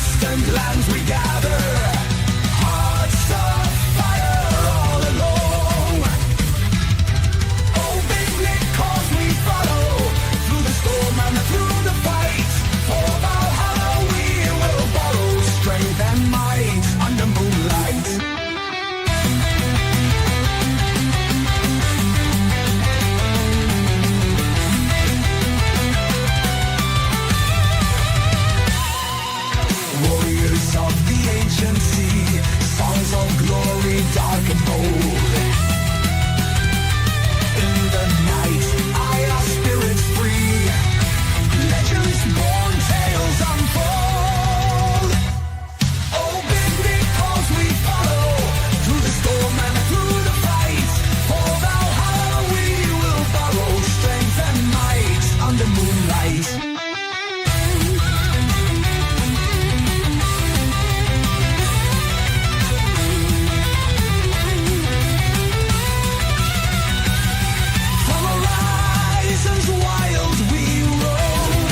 distant lands we gather, hearts of fire all along. Oh, big Nick, cause we follow through the storm and through the fight. For Valhalla we will borrow strength and might under moonlight. Warriors of the ancient sea, songs of glory dark and bold. In the night, our spirits free, legends born, tales unfold. Oh, big because we follow through the storm and through the fight. For Valhalla we will borrow strength and might under moonlight. From horizons wild we roam,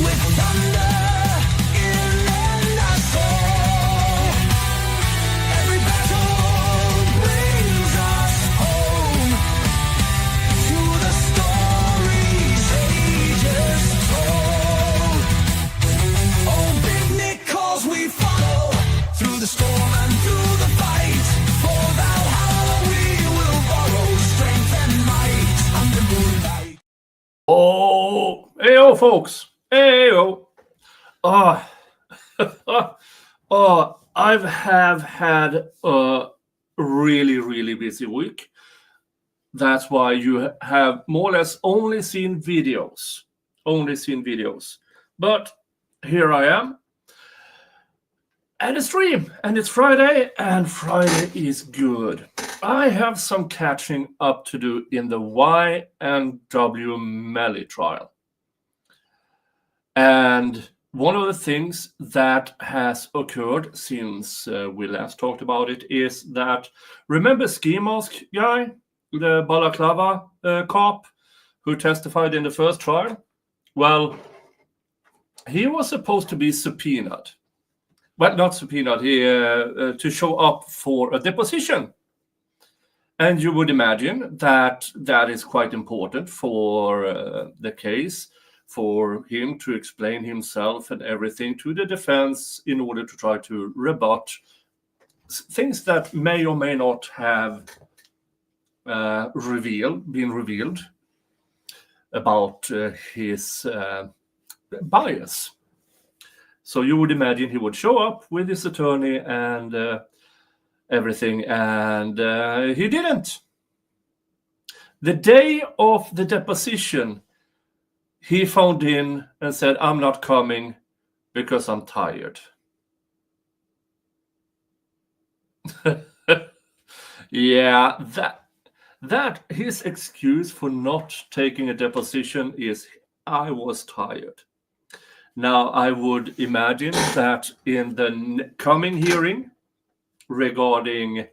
with thunder in our soul. Every battle brings us home to the stories ages told. Oh, big Nick, cause we follow through the storm and through the fight. For Valhalla we will borrow strength and might under moonlight. Oh, heyo, folks. Heyo. I have had a really, really busy week. That's why you have more or less only seen videos. But here I am at a stream, and it's Friday, and Friday is good. I have some catching up to do in the YNW Melly trial. And one of the things that has occurred since we last talked about it is that, remember Ski Mask guy, the balaclava cop who testified in the first trial? Well, he was supposed to be subpoenaed. Well, not subpoenaed, to show up for a deposition. And you would imagine that that is quite important for the case, for him to explain himself and everything to the defense in order to try to rebut things that may or may not have been revealed about his bias. So you would imagine he would show up with his attorney and everything, and he didn't. The day of the deposition, he phoned in and said, "I'm not coming because I'm tired." Yeah, that his excuse for not taking a deposition is, "I was tired." Now, I would imagine that in the coming hearing regarding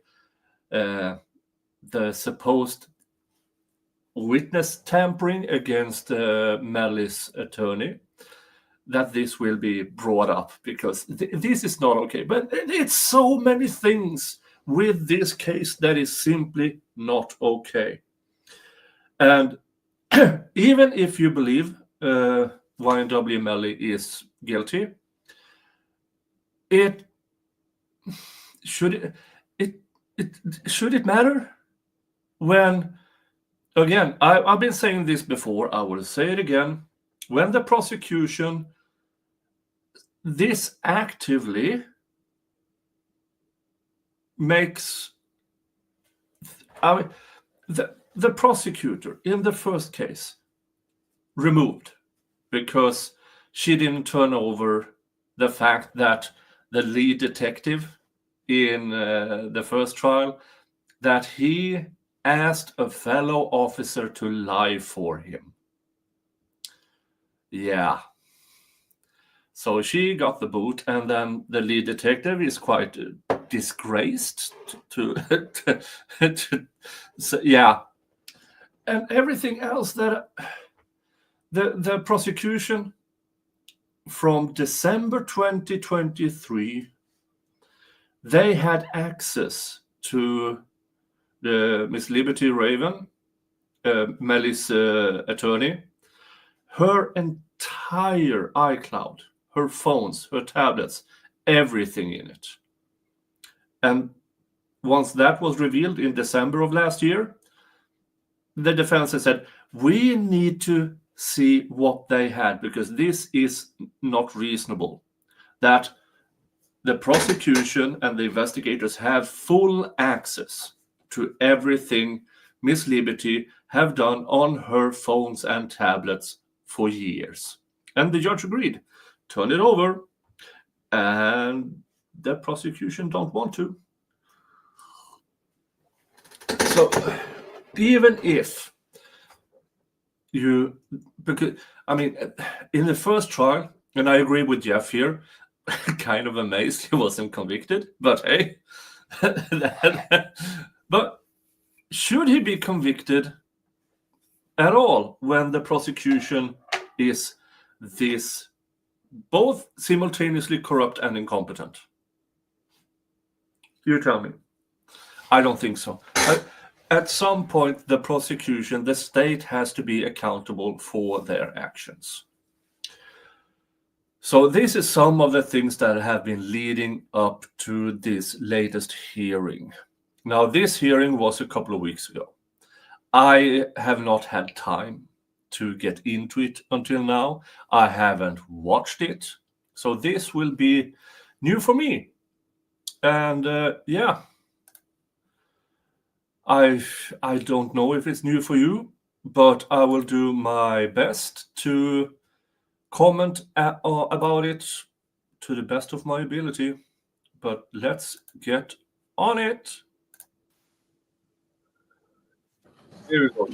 the supposed witness tampering against Melly's attorney, that this will be brought up, because this is not okay. But it's so many things with this case that is simply not okay. And even if you believe YNW Melly is guilty, should it matter when, again, I've been saying this before, I will say it again, when the prosecution this actively makes, the prosecutor in the first case removed because she didn't turn over the fact that the lead detective in the first trial, that he asked a fellow officer to lie for him. Yeah. So she got the boot, and then the lead detective is quite disgraced to so, yeah. And everything else that the prosecution from December 2023, they had access to the Miss Liberty Raven, Melly's attorney, her entire iCloud, her phones, her tablets, everything in it. And once that was revealed in December of last year, the defense has said, we need to see what they had, because this is not reasonable. That the prosecution and the investigators have full access to everything Miss Liberty have done on her phones and tablets for years. And the judge agreed, turn it over, and the prosecution don't want to. So even if you, because I mean, in the first trial, and I agree with Jeff here, kind of amazed he wasn't convicted, but hey, but should he be convicted at all when the prosecution is this both simultaneously corrupt and incompetent? You tell me. I don't think so. At some point, the prosecution, the state has to be accountable for their actions. So this is some of the things that have been leading up to this latest hearing. Now, this hearing was a couple of weeks ago. I have not had time to get into it until now. I haven't watched it. So this will be new for me. And yeah, I don't know if it's new for you, but I will do my best to comment about it to the best of my ability. But let's get on it. Here we go.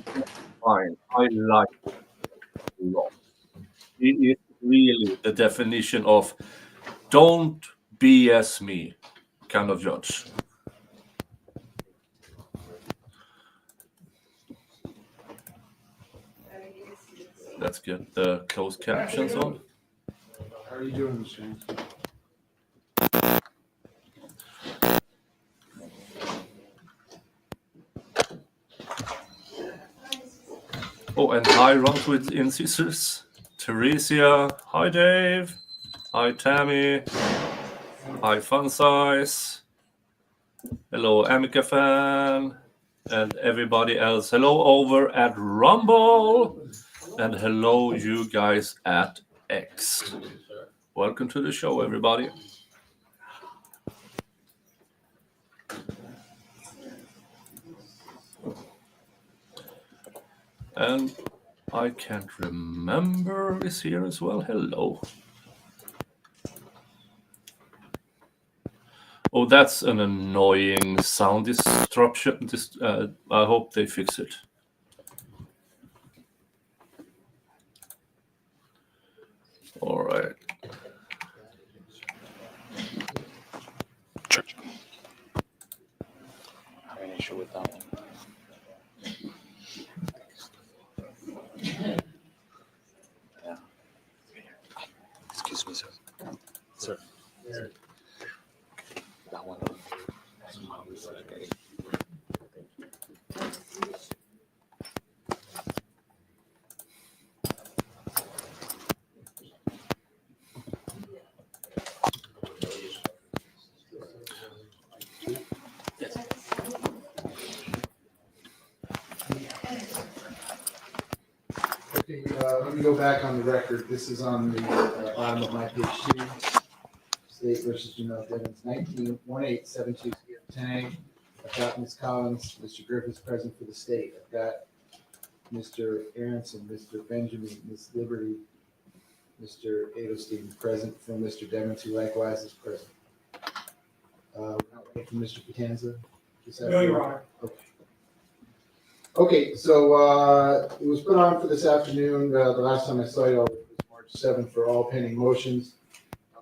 Fine. I like it a lot. It is really the definition of don't BS me kind of judge. Let's get the closed captions on. How are you doing, Mr. James? Oh, and hi, Runs with In Scissors. Theresia. Hi, Dave. Hi, Tammy. Hi, Fun Size. Hello, Amica fan. And everybody else. Hello over at Rumble. And hello, you guys at X. Welcome to the show, everybody. And I can't remember is here as well. Hello. Oh, that's an annoying sound disruption. I hope they fix it. All right. Sure. I have an issue with that one. Yeah. Excuse me, sir. Sir. That one. Okay, let me go back on the record. This is on the bottom of my page 2. State versus Janelle Devins, 19-1872-10A. I've got Ms. Collins, Mr. Griffiths present for the state. I've got Mr. Aronson, Mr. Benjamin, Ms. Liberty, Mr. Adelstein present from Mr. Devins, who likewise is present. We're not waiting for Mr. Patanza. No, Your Honor. Okay. Okay, so it was put on for this afternoon. The last time I saw you all was March 7th for all pending motions.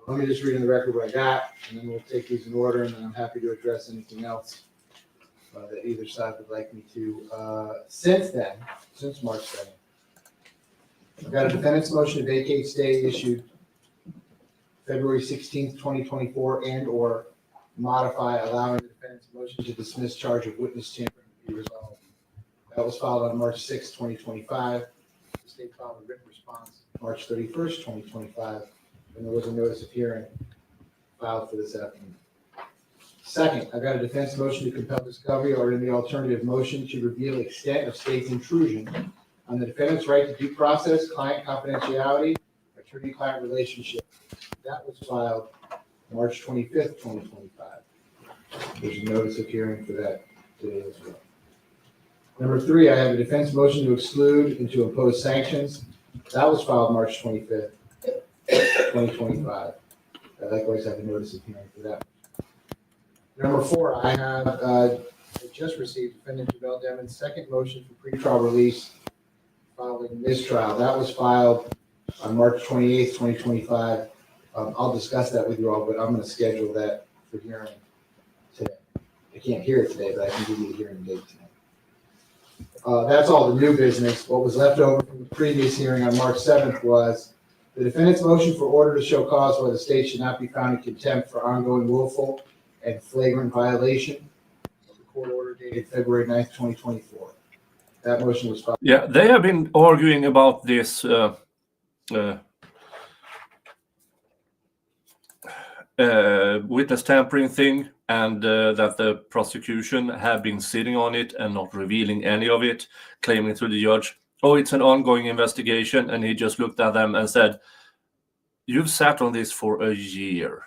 Let me just read in the record what I got, and then we'll take these in order, and then I'm happy to address anything else that either side would like me to. Since then, since March 7th, I've got a defendant's motion to vacate stay issued February 16th, 2024, and/or modify allowing the defendant's motion to dismiss charge of witness tampering to be resolved. That was filed on March 6th, 2025. The state filed a written response March 31st, 2025, and there was a notice of hearing filed for this afternoon. Second, I got a defense motion to compel discovery, or in the alternative, motion to reveal extent of state's intrusion on the defendant's right to due process, client confidentiality, attorney-client relationship. That was filed March 25th, 2025. There's a notice of hearing for that today as well. Number three, I have a defense motion to exclude and to impose sanctions. That was filed March 25th, 2025. I likewise have a notice of hearing for that. Number four, I have just received defendant Jamel Demon's second motion for pretrial release following mistrial. That was filed on March 28th, 2025. I'll discuss that with you all, but I'm going to schedule that for hearing today. I can't hear it today, but I can give you the hearing date tonight. That's all the new business. What was left over from the previous hearing on March 7th was the defendant's motion for order to show cause why the state should not be found in contempt for ongoing willful and flagrant violation of the court order dated February 9th, 2024. That motion was filed. Yeah, they have been arguing about this witness tampering thing, and that the prosecution have been sitting on it and not revealing any of it, claiming to the judge, oh, it's an ongoing investigation. And he just looked at them and said, you've sat on this for a year.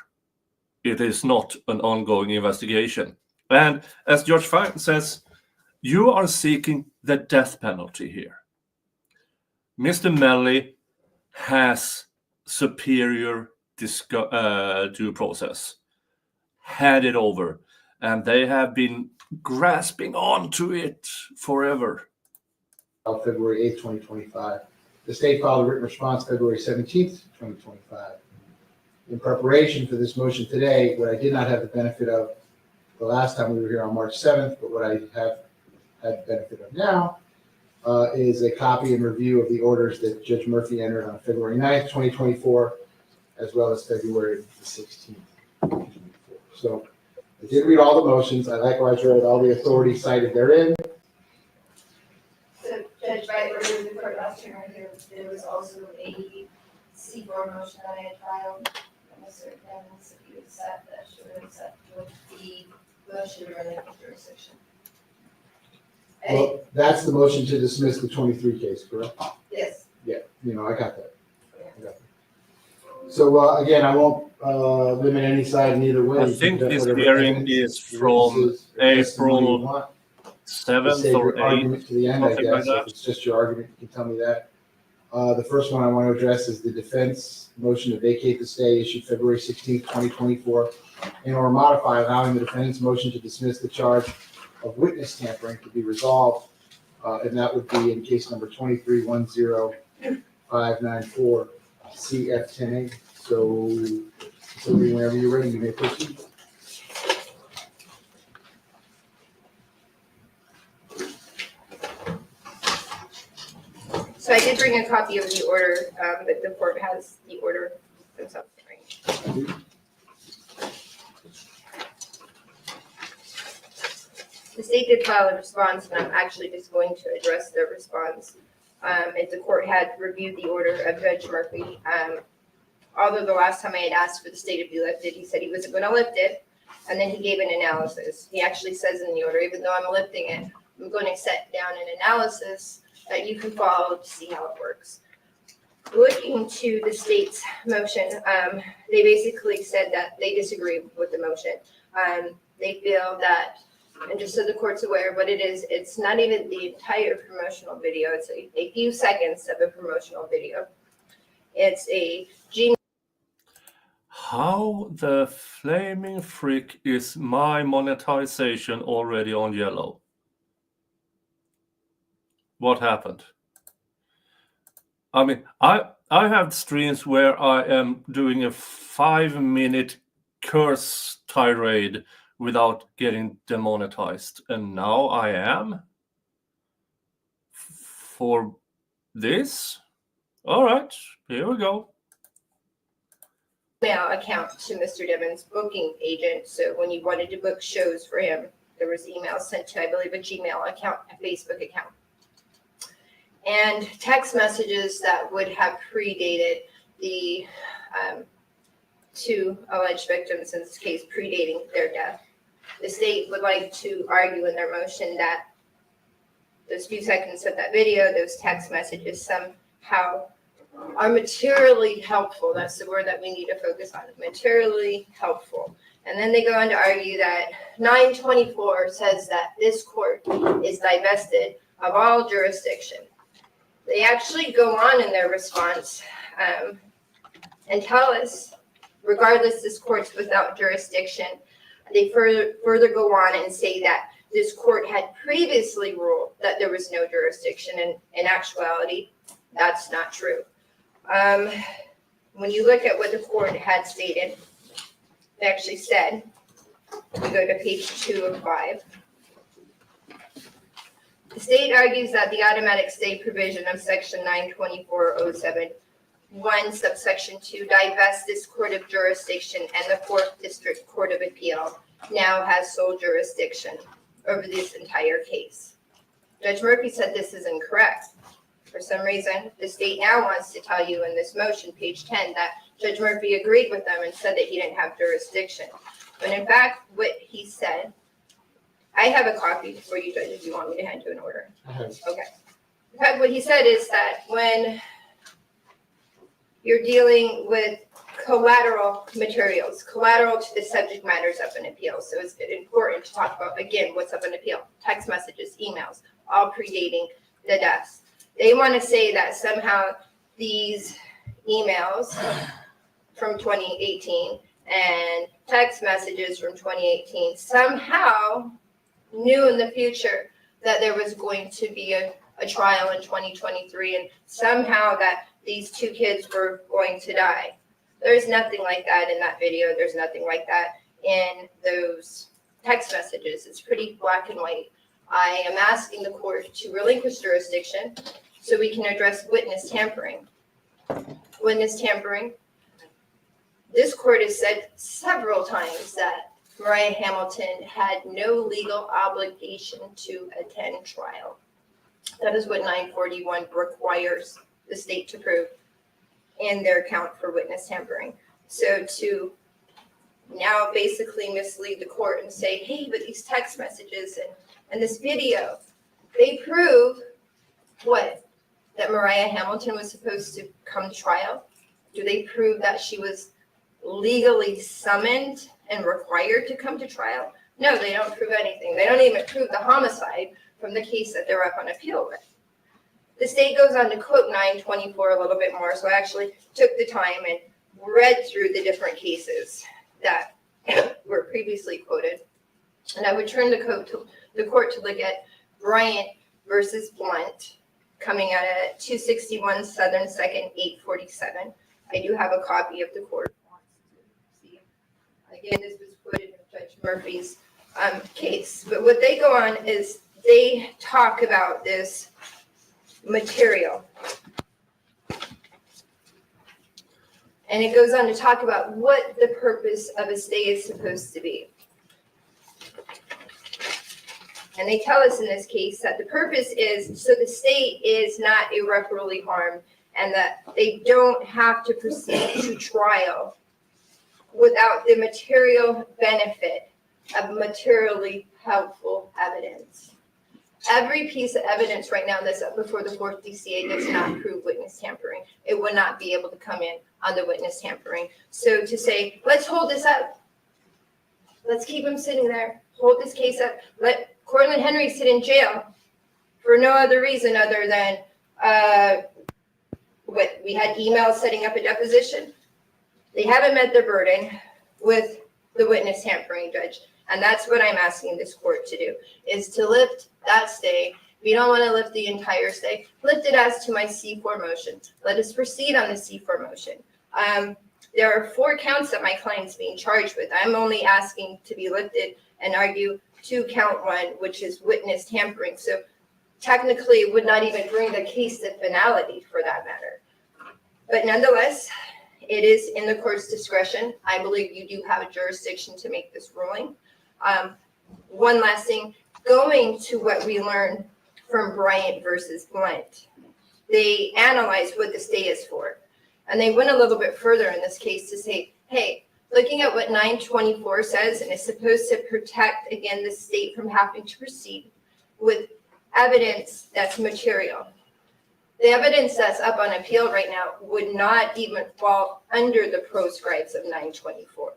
It is not an ongoing investigation. And as Judge Fine says, you are seeking the death penalty here. Mr. Melly has superior due process, had it over, and they have been grasping onto it forever. February 8th, 2025. The state filed a written response February 17th, 2025. In preparation for this motion today, what I did not have the benefit of the last time we were here on March 7th, but what I have had the benefit of now is a copy and review of the orders that Judge Murphy entered on February 9th, 2024, as well as February the 16th, 2024. So I did read all the motions. I likewise read all the authorities cited therein. So Judge Wright, earlier in the court last hearing, there was also a C4 motion that I had filed. Mr. Evans, if you accept that, should accept with the motion to relinquish jurisdiction. Well, that's the motion to dismiss the 23 case, correct? Yes. Yeah, I got that. So again, I won't limit any side in either way. I think this hearing is from April 7th or 8th. To the end, I something like guess. So that. if it's just your argument, you can tell me that. The first one I want to address is the defense motion to vacate the stay issued February 16th, 2024, and or modify allowing the defendant's motion to dismiss the charge of witness tampering to be resolved. And that would be in case number 23-10594 CF10A. So whenever you're ready, you may proceed. So I did bring a copy of the order, but the court has the order themselves. The state did file a response, and I'm actually just going to address the response. And the court had reviewed the order of Judge Murphy. Although the last time I had asked for the stay to be lifted, he said he wasn't going to lift it, and then he gave an analysis. He actually says in the order, even though I'm lifting it, I'm going to set down an analysis that you can follow to see how it works. Looking to the state's motion, they basically said that they disagree with the motion. They feel that, and just so the court's aware of what it is, it's not even the entire promotional video. It's a few seconds of a promotional video. It's a How the flaming frick is my monetization already on yellow? What happened? I mean, I have streams where I am doing a 5-minute curse tirade without getting demonetized, and now I am for this. All right, here we go. email account to Mr. Devon's booking agent. So when you wanted to book shows for him, there was emails sent to, I believe, a Gmail account, a Facebook account, and text messages that would have predated the two alleged victims in this case, predating their death. The state would like to argue in their motion that those few seconds of that video, those text messages somehow are materially helpful. That's the word that we need to focus on, materially helpful. And then they go on to argue that 924 says that this court is divested of all jurisdiction. They actually go on in their response and tell us, regardless, this court's without jurisdiction. They further go on and say that this court had previously ruled that there was no jurisdiction, and in actuality, that's not true. When you look at what the court had stated, they actually said, we go to page 2 of 5. The state argues that the automatic stay provision of section 924.07 1 subsection 2 divests this court of jurisdiction, and the 4th District Court of Appeal now has sole jurisdiction over this entire case. Judge Murphy said this is incorrect. For some reason, the state now wants to tell you in this motion, page 10, that Judge Murphy agreed with them and said that he didn't have jurisdiction. But in fact, what he said, I have a copy for you, Judge, if you want me to hand you an order. Okay. In fact, what he said is that when you're dealing with collateral materials, collateral to the subject matters up in appeal. So it's important to talk about, again, what's up in appeal, text messages, emails, all predating the deaths. They want to say that somehow these emails from 2018 and text messages from 2018 somehow knew in the future that there was going to be a trial in 2023, and somehow that these two kids were going to die. There's nothing like that in that video. There's nothing like that in those text messages. It's pretty black and white. I am asking the court to relinquish jurisdiction so we can address witness tampering. Witness tampering. This court has said several times that Mariah Hamilton had no legal obligation to attend trial. That is what 941 requires the state to prove in their count for witness tampering. So to now basically mislead the court and say, hey, but these text messages and this video, they prove what? That Mariah Hamilton was supposed to come to trial? Do they prove that she was legally summoned and required to come to trial? No, they don't prove anything. They don't even prove the homicide from the case that they're up on appeal with. The state goes on to quote 924 a little bit more, so I actually took the time and read through the different cases that were previously quoted. And I would turn the court to look at Bryant versus Blunt, coming out at 261 Southern 2nd, 847. I do have a copy of the court. See. Again, this was quoted in Judge Murphy's case. But what they go on is they talk about this material. And it goes on to talk about what the purpose of a stay is supposed to be. And they tell us in this case that the purpose is so the state is not irreparably harmed and that they don't have to proceed to trial without the material benefit of materially helpful evidence. Every piece of evidence right now that's up before the 4th DCA does not prove witness tampering. It would not be able to come in on the witness tampering. So to say, let's hold this up. Let's keep him sitting there. Hold this case up. Let Cortland Henry sit in jail for no other reason other than what we had emails setting up a deposition. They haven't met their burden with the witness tampering, Judge. And that's what I'm asking this court to do, is to lift that stay. If you don't want to lift the entire stay, lift it as to my C4 motion. Let us proceed on the C4 motion. There are 4 counts that my client's being charged with. I'm only asking to be lifted and argue to count 1, which is witness tampering. So technically, it would not even bring the case to finality for that matter. But nonetheless, it is in the court's discretion. I believe you do have a jurisdiction to make this ruling. One last thing, going to what we learned from Bryant versus Blunt, they analyzed what the stay is for. And they went a little bit further in this case to say, hey, looking at what 924 says, and it's supposed to protect, again, the state from having to proceed with evidence that's material. The evidence that's up on appeal right now would not even fall under the proscribes of 924.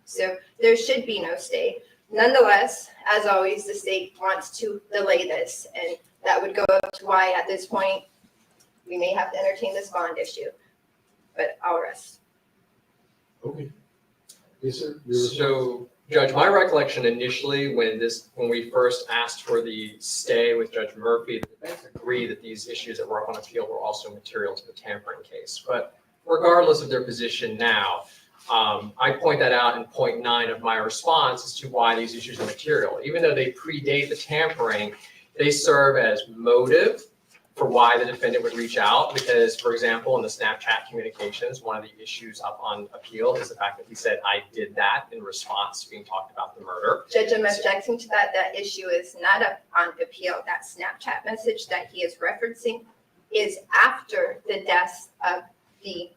So there should be no stay. Nonetheless, as always, the state wants to delay this, and that would go up to why at this point we may have to entertain this bond issue. But I'll rest. Okay. Yes, sir. So, Judge, my recollection initially when we first asked for the stay with Judge Murphy, the defense agreed that these issues that were up on appeal were also material to the tampering case. But regardless of their position now, I point that out in point 9 of my response as to why these issues are material. Even though they predate the tampering, they serve as motive for why the defendant would reach out. Because, for example, in the Snapchat communications, one of the issues up on appeal is the fact that he said, I did that in response to being talked about the murder. Judge, I'm objecting to that. That issue is not up on appeal. That Snapchat message that he is referencing is after the death of the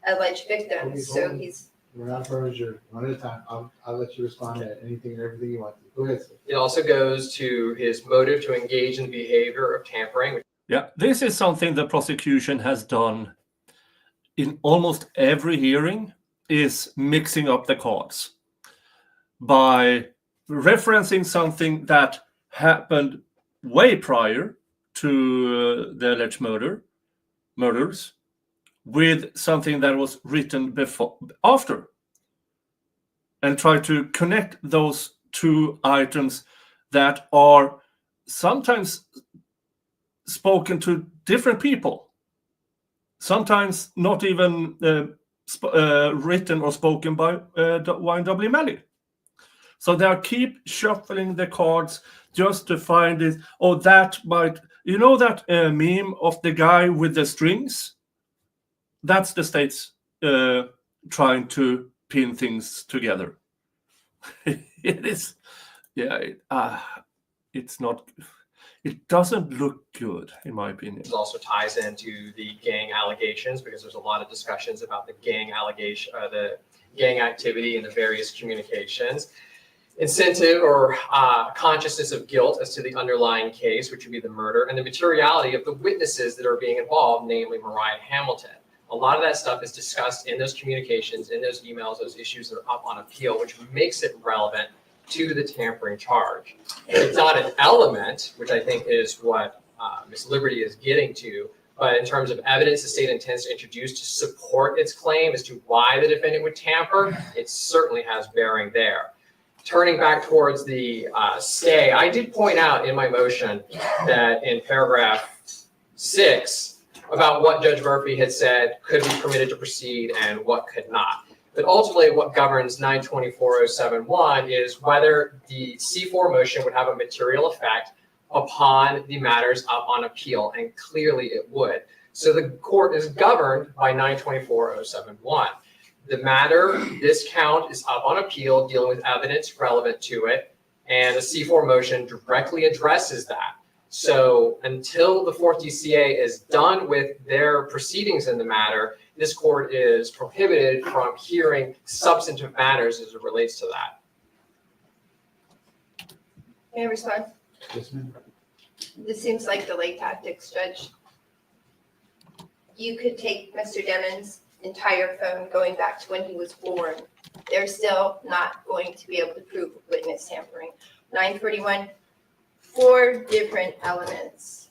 alleged victim. Okay, So hold on. he's, We're not for a jury. One at a time. I'll let you respond to anything and everything you want to. Go ahead, sir. It also goes to his motive to engage in the behavior of tampering. Yeah, this is something the prosecution has done in almost every hearing, is mixing up the cards by referencing something that happened way prior to the alleged murders with something that was written after, and try to connect those two items that are sometimes spoken to different people, sometimes not even written or spoken by YNW Melly. So they keep shuffling the cards just to find it. Oh, that might, you know, that meme of the guy with the strings? That's the state's trying to pin things together. It is, yeah, it's not. It doesn't look good, in my opinion. It also ties into the gang allegations, because there's a lot of discussions about the gang activity in the various communications. Incentive or consciousness of guilt as to the underlying case, which would be the murder, and the materiality of the witnesses that are being involved, namely Mariah Hamilton. A lot of that stuff is discussed in those communications, in those emails, those issues that are up on appeal, which makes it relevant to the tampering charge. It's not an element, which I think is what Ms. Liberty is getting to, but in terms of evidence the state intends to introduce to support its claim as to why the defendant would tamper, it certainly has bearing there. Turning back towards the stay, I did point out in my motion that in paragraph 6 about what Judge Murphy had said could be permitted to proceed and what could not. But ultimately, what governs 924.071 is whether the C4 motion would have a material effect upon the matters up on appeal, and clearly it would. So the court is governed by 924.071. The matter, this count, is up on appeal, dealing with evidence relevant to it, and the C4 motion directly addresses that. So until the 4th DCA is done with their proceedings in the matter, this court is prohibited from hearing substantive matters as it relates to that. may I respond? Yes, ma'am. This seems like delay tactics, Judge. You could take Mr. Demon's entire phone going back to when he was born. They're still not going to be able to prove witness tampering. 941, 4 different elements.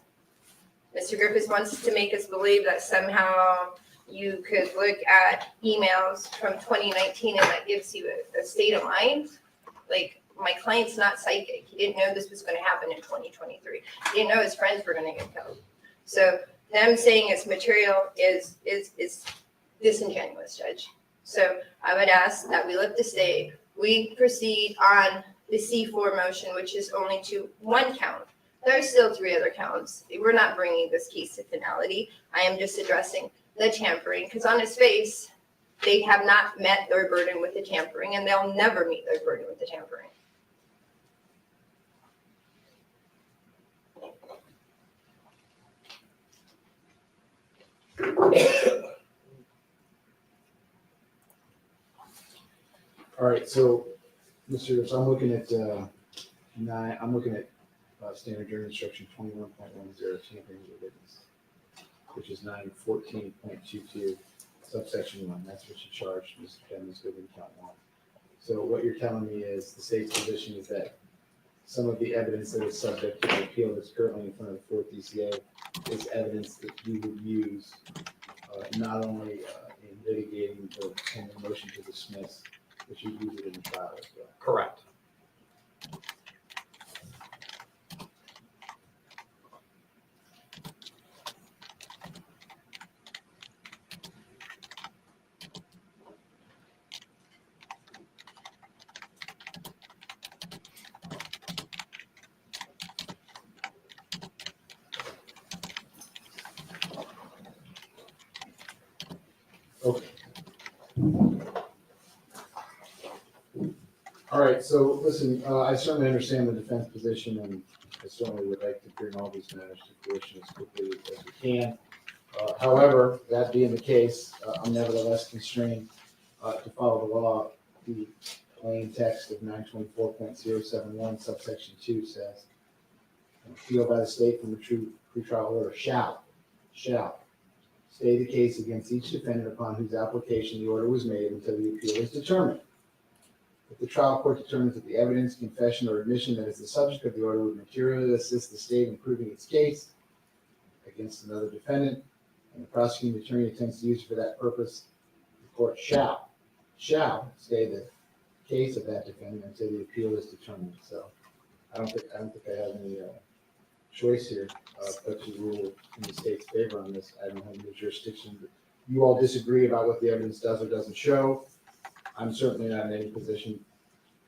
Mr. Griffiths wants to make us believe that somehow you could look at emails from 2019 and that gives you a state of mind. Like, my client's not psychic. He didn't know this was going to happen in 2023. He didn't know his friends were going to get killed. So them saying it's material is disingenuous, Judge. So I would ask that we let the state, we proceed on the C4 motion, which is only to 1 count. There are still 3 other counts. We're not bringing this case to finality. I am just addressing the tampering, because on its face, they have not met their burden with the tampering, and they'll never meet their burden with the tampering. All right, so, so I'm looking at, standard jury instruction 21.10, tampering with a witness, which is 914.22, subsection 1. That's what you charged Mr. Dennis with in count 1. So what you're telling me is the state's position is that some of the evidence that is subject to the appeal that's currently in front of the 4th DCA is evidence that you would use not only in litigating the pending motion to dismiss, but you use it in the trial as well. Correct. Okay. All right, so listen, I certainly understand the defense position, and I certainly would like to bring all these matters to fruition as quickly as we can. However, that being the case, I'm nevertheless constrained to follow the law. The plain text of 924.071 subsection 2 says, "An appeal by the state from the pretrial order shall stay the case against each defendant upon whose application the order was made until the appeal is determined. If the trial court determines that the evidence, confession, or admission that is the subject of the order would materially assist the state in proving its case against another defendant, and the prosecuting attorney intends to use it for that purpose, the court shall stay the case of that defendant until the appeal is determined." So I don't think I have any choice here, but to rule in the state's favor on this. I don't have any jurisdiction. You all disagree about what the evidence does or doesn't show. I'm certainly not in any position,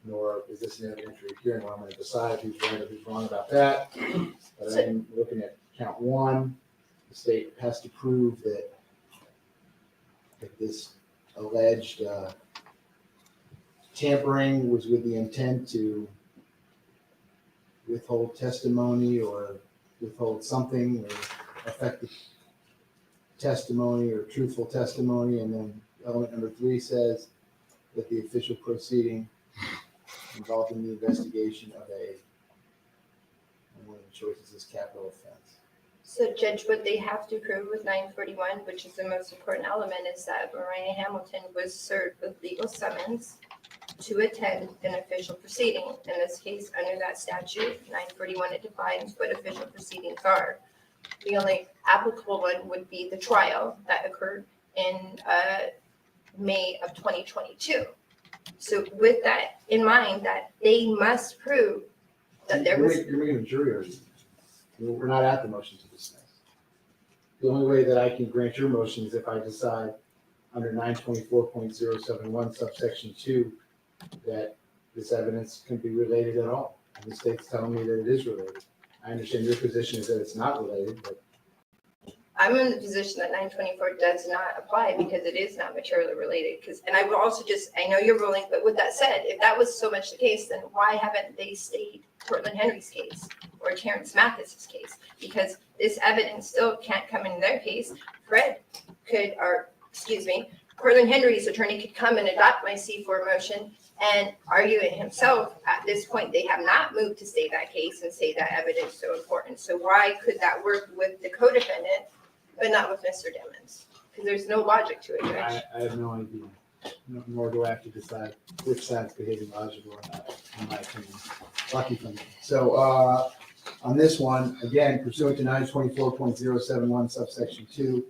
nor is this an evidentiary hearing where I'm going to decide who's right or who's wrong about that. But I'm looking at count 1. The state has to prove that this alleged tampering was with the intent to withhold testimony or withhold something or affect the testimony or truthful testimony. And then element number 3 says that the official proceeding involved in the investigation of and one of the choices is capital offense. So Judge, what they have to prove with 941, which is the most important element, is that Mariah Hamilton was served with legal summons to attend an official proceeding. In this case, under that statute, 941, it defines what official proceedings are. The only applicable one would be the trial that occurred in May of 2022. So with that in mind, that they must prove that there was. You're making a jury argument. We're not at the motion to dismiss. The only way that I can grant your motion is if I decide under 924.071 subsection 2 that this evidence can be related at all. And the state's telling me that it is related. I understand your position is that it's not related, but I'm in the position that 924 does not apply because it is not materially related. And I will also I know you're ruling, but with that said, if that was so much the case, then why haven't they stayed Portland Henry's case or Terrence Mathis's case? Because this evidence still can't come in their case. Portland Henry's attorney could come and adopt my C4 motion and argue it himself. At this point, they have not moved to stay that case and say that evidence is so important. So why could that work with the co-defendant, but not with Mr. Demmons? Because there's no logic to it, Judge. I have no idea. Nor do I have to decide which side's behaving logical or not, in my opinion. Lucky for me. So on this one, again, pursuant to 924.071 subsection 2,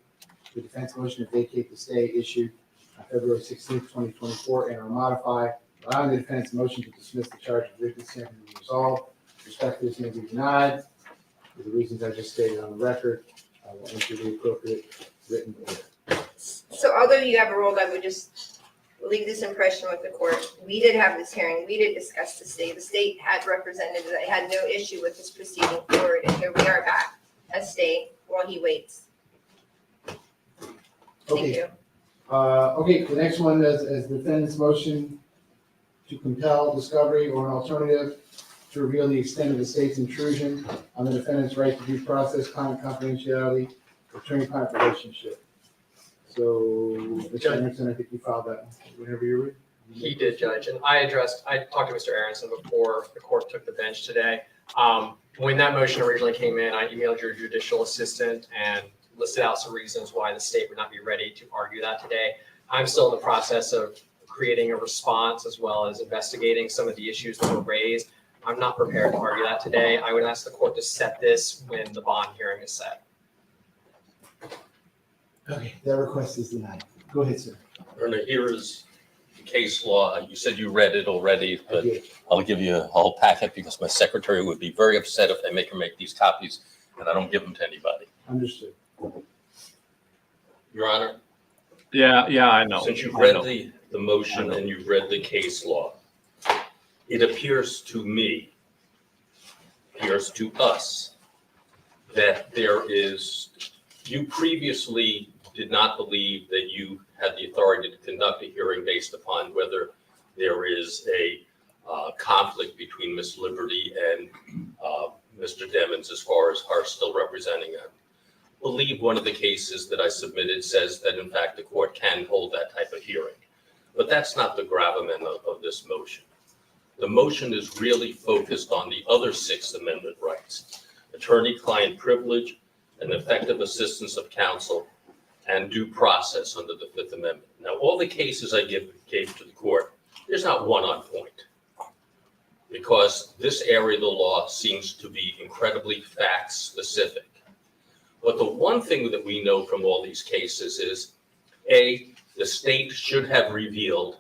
the defense motion to vacate the stay issued on February 16th, 2024, and or modify, allowing the defense motion to dismiss the charge of witness tampering to be resolved. Respect this may be denied. For the reasons I just stated on the record, I will enter the appropriate written order. So although you have a role, I would just leave this impression with the court. We did have this hearing. We did discuss the stay. The state had represented that it had no issue with this proceeding forward, and here we are back at stay while he waits. Thank Okay. you. Okay, the next one is the defendant's motion to compel discovery or an alternative to reveal the extent of the state's intrusion on the defendant's right to due process, client confidentiality, attorney-client relationship. So, Mr. Anderson, I think you filed that whenever you're ready. He did, Judge, and I talked to Mr. Aronson before the court took the bench today. When that motion originally came in, I emailed your judicial assistant and listed out some reasons why the state would not be ready to argue that today. I'm still in the process of creating a response as well as investigating some of the issues that were raised. I'm not prepared to argue that today. I would ask the court to set this when the bond hearing is set. Okay, that request is denied. Go ahead, sir. Erna, here is the case law. You said you read it already, I but did. I'll give you a whole packet because my secretary would be very upset if I make her make these copies and I don't give them to anybody. Understood. Your Honor, Yeah, I know. since you've I read know. the motion and you've read the case law, it appears to me, appears to us, that there is, you previously did not believe that you had the authority to conduct a hearing based upon whether there is a conflict between Ms. Liberty and Mr. Demons as far as her still representing him. I believe one of the cases that I submitted says that in fact the court can hold that type of hearing. But that's not the gravamen of this motion. The motion is really focused on the other Sixth Amendment rights: attorney-client privilege and effective assistance of counsel and due process under the Fifth Amendment. Now, all the cases I gave to the court, there's not one on point, because this area of the law seems to be incredibly fact-specific. But the one thing that we know from all these cases is, A, the state should have revealed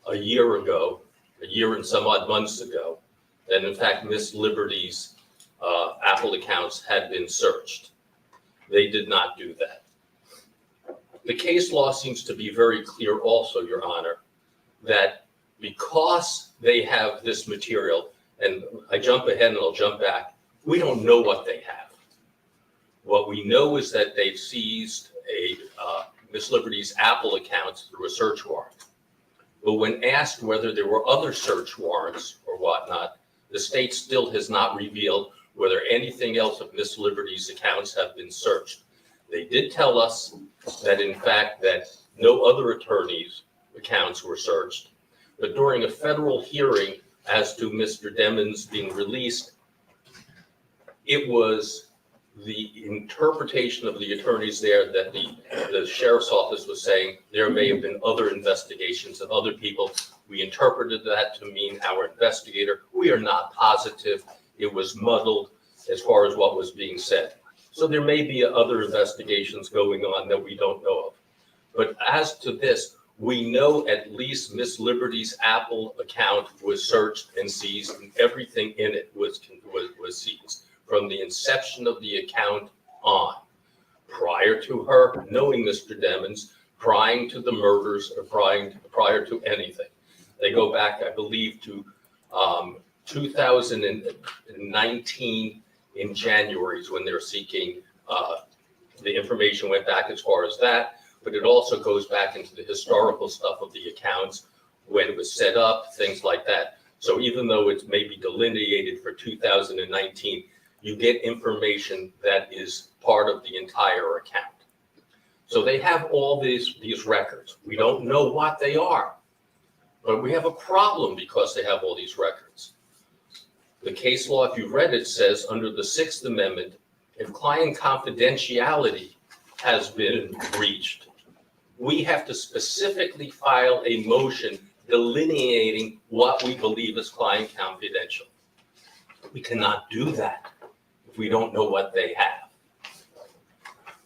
a year ago, a year and some odd months ago, that in fact Ms. Liberty's Apple accounts had been searched. They did not do that. The case law seems to be very clear also, Your Honor, that because they have this material, and I jump ahead and I'll jump back, we don't know what they have. What we know is that they've seized Ms. Liberty's Apple accounts through a search warrant. But when asked whether there were other search warrants or whatnot, the state still has not revealed whether anything else of Ms. Liberty's accounts have been searched. They did tell us that in fact that no other attorneys' accounts were searched. But during a federal hearing as to Mr. Demons being released, it was the interpretation of the attorneys there that the sheriff's office was saying there may have been other investigations of other people. We interpreted that to mean our investigator. We are not positive. It was muddled as far as what was being said. So there may be other investigations going on that we don't know of. But as to this, we know at least Ms. Liberty's Apple account was searched and seized, and everything in it was seized from the inception of the account on, prior to her knowing Mr. Demons, prior to the murders, or prior to anything. They go back, I believe, to 2019 in January is when they're seeking, the information went back as far as that, but it also goes back into the historical stuff of the accounts, when it was set up, things like that. So even though it's maybe delineated for 2019, you get information that is part of the entire account. So they have all these records. We don't know what they are, but we have a problem because they have all these records. The case law, if you've read it, says under the Sixth Amendment, if client confidentiality has been breached, we have to specifically file a motion delineating what we believe is client confidential. We cannot do that if we don't know what they have.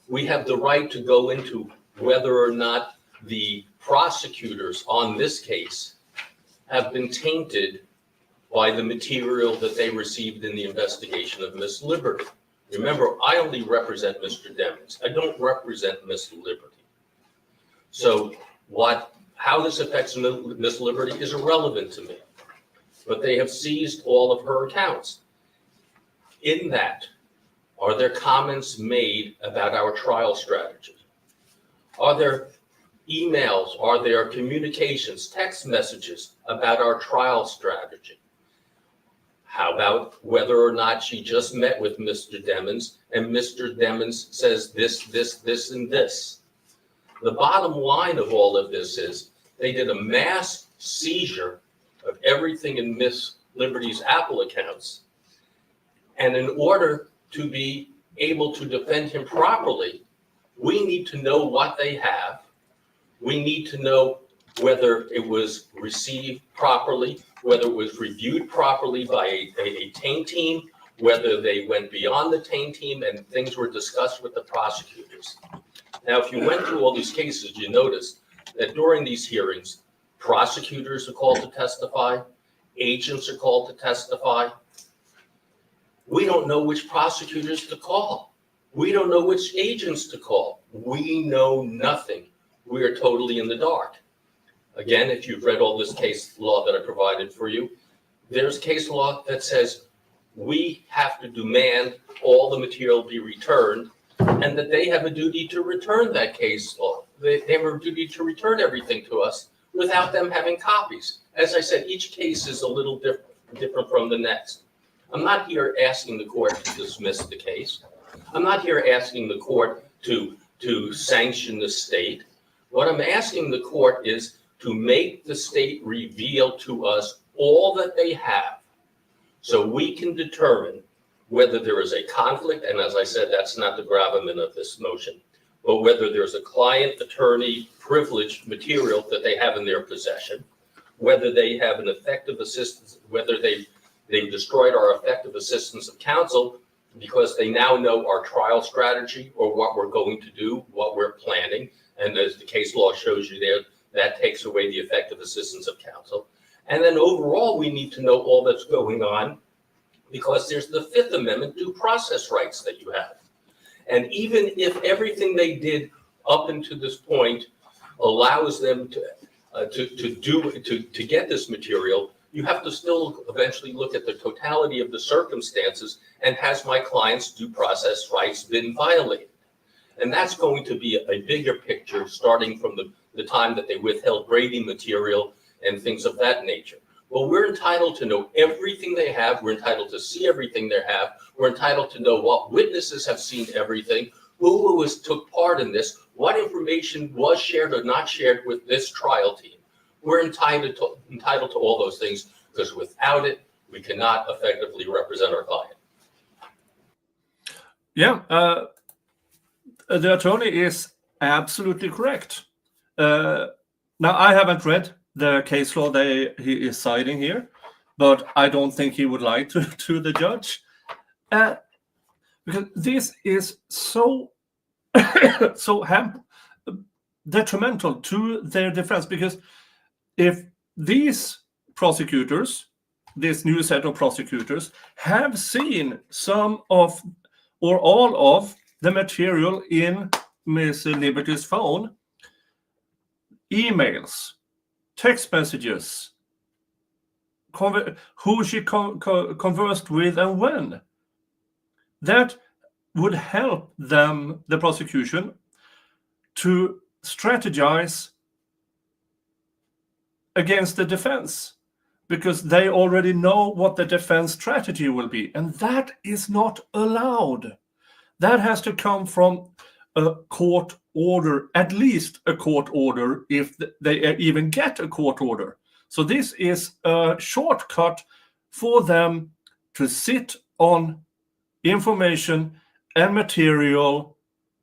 We have the right to go into whether or not the prosecutors on this case have been tainted by the material that they received in the investigation of Ms. Liberty. Remember, I only represent Mr. Demons. I don't represent Ms. Liberty. So how this affects Ms. Liberty is irrelevant to me. But they have seized all of her accounts. In that, are there comments made about our trial strategy? Are there emails? Are there communications, text messages about our trial strategy? How about whether or not she just met with Mr. Demons and Mr. Demons says this, and this? The bottom line of all of this is they did a mass seizure of everything in Miss Liberty's Apple accounts. And in order to be able to defend him properly, we need to know what they have. We need to know whether it was received properly, whether it was reviewed properly by a taint team, whether they went beyond the taint team and things were discussed with the prosecutors. Now, if you went through all these cases, you noticed that during these hearings, prosecutors are called to testify, agents are called to testify. We don't know which prosecutors to call. We don't know which agents to call. We know nothing. We are totally in the dark. Again, if you've read all this case law that I provided for you, there's case law that says we have to demand all the material be returned and that they have a duty to return that case law. They have a duty to return everything to us without them having copies. As I said, each case is a little different from the next. I'm not here asking the court to dismiss the case. I'm not here asking the court to sanction the state. What I'm asking the court is to make the state reveal to us all that they have so we can determine whether there is a conflict, and as I said, that's not the gravamen of this motion, but whether there's a client attorney privilege material that they have in their possession, whether they have an effective assistance, whether they've destroyed our effective assistance of counsel because they now know our trial strategy or what we're going to do, what we're planning. And as the case law shows you there, that takes away the effective assistance of counsel. And then overall, we need to know all that's going on because there's the Fifth Amendment due process rights that you have. And even if everything they did up until this point allows them to get this material, you have to still eventually look at the totality of the circumstances and has my client's due process rights been violated? And that's going to be a bigger picture starting from the time that they withheld Brady material and things of that nature. Well, we're entitled to know everything they have. We're entitled to see everything they have. We're entitled to know what witnesses have seen everything, who took part in this, what information was shared or not shared with this trial team. We're entitled to all those things because without it, we cannot effectively represent our client. Yeah, the attorney is absolutely correct. Now, I haven't read the case law he is citing here, but I don't think he would lie to the judge. Because this is so detrimental to their defense. Because if these prosecutors, this new set of prosecutors, have seen some of or all of the material in Miss Liberty's phone, emails, text messages, who she conversed with and when, that would help them, the prosecution, to strategize against the defense, because they already know what the defense strategy will be, and that is not allowed. That has to come from a court order, at least a court order, if they even get a court order. So this is a shortcut for them to sit on information and material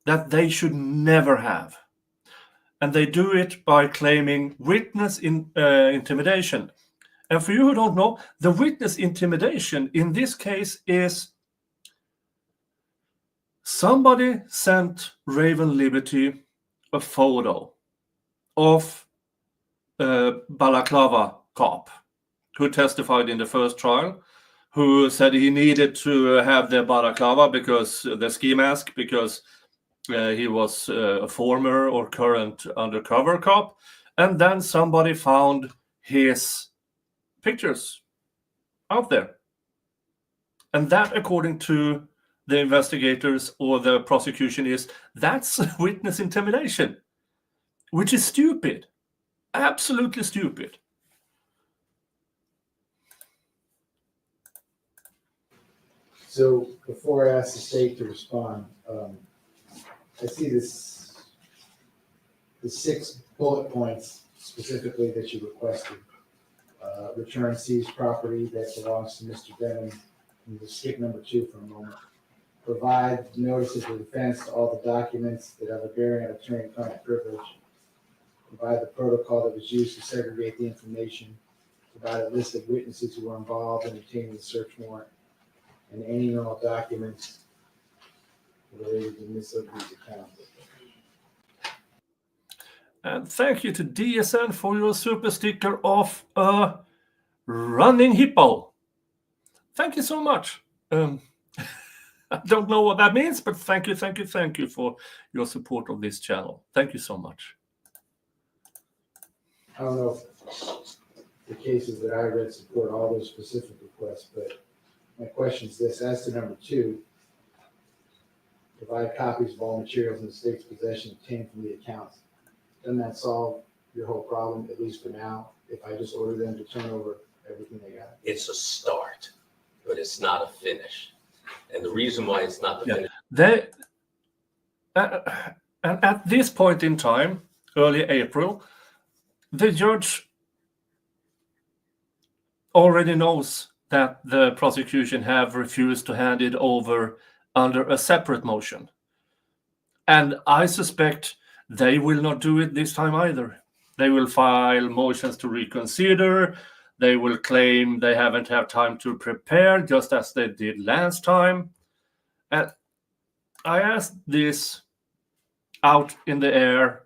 that they should never have. And they do it by claiming witness intimidation. And for you who don't know, the witness intimidation in this case is somebody sent Raven Liberty a photo of a balaclava cop who testified in the first trial, who said he needed to have the balaclava because the ski mask, because he was a former or current undercover cop. And then somebody found his pictures out there. And that, according to the investigators or the prosecution, that's witness intimidation. which is stupid, absolutely stupid. So before I ask the state to respond, I see the 6 bullet points specifically that you requested. Return seized property that belongs to Mr. Denham. And we'll skip number 2 for a moment. Provide notices of defense to all the documents that have a bearing on attorney-client privilege. Provide the protocol that was used to segregate the information. Provide a list of witnesses who were involved in obtaining the search warrant. And any and all documents related to these accounts. And thank you to DSN for your super sticker of a running hippo. Thank you so much. I don't know what that means, but thank you for your support of this channel. Thank you so much. I don't know if the cases that I read support all those specific requests, but my question is this: as to number 2, provide copies of all materials in the state's possession obtained from the accounts. Doesn't that solve your whole problem, at least for now, if I just order them to turn over everything they got? It's a start, but it's not a finish. And the reason why it's not the finish. And at this point in time, early April, the judge already knows that the prosecution have refused to hand it over under a separate motion. And I suspect they will not do it this time either. They will file motions to reconsider. They will claim they haven't had time to prepare, just as they did last time. And I asked this out in the air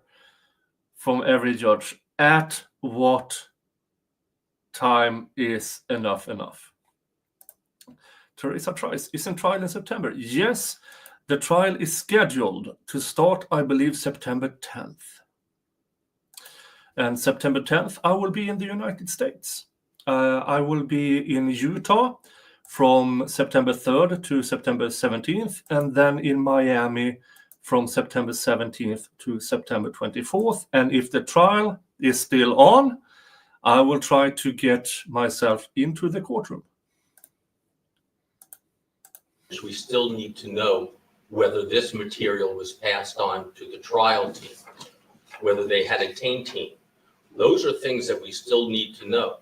from every judge: at what time is enough? Teresa tries. Isn't trial in September? Yes, the trial is scheduled to start, I believe, September 10th. And September 10th, I will be in the United States. I will be in Utah from September 3rd to September 17th, and then in Miami from September 17th to September 24th. And if the trial is still on, I will try to get myself into the courtroom. We still need to know whether this material was passed on to the trial team, whether they had a taint team. Those are things that we still need to know.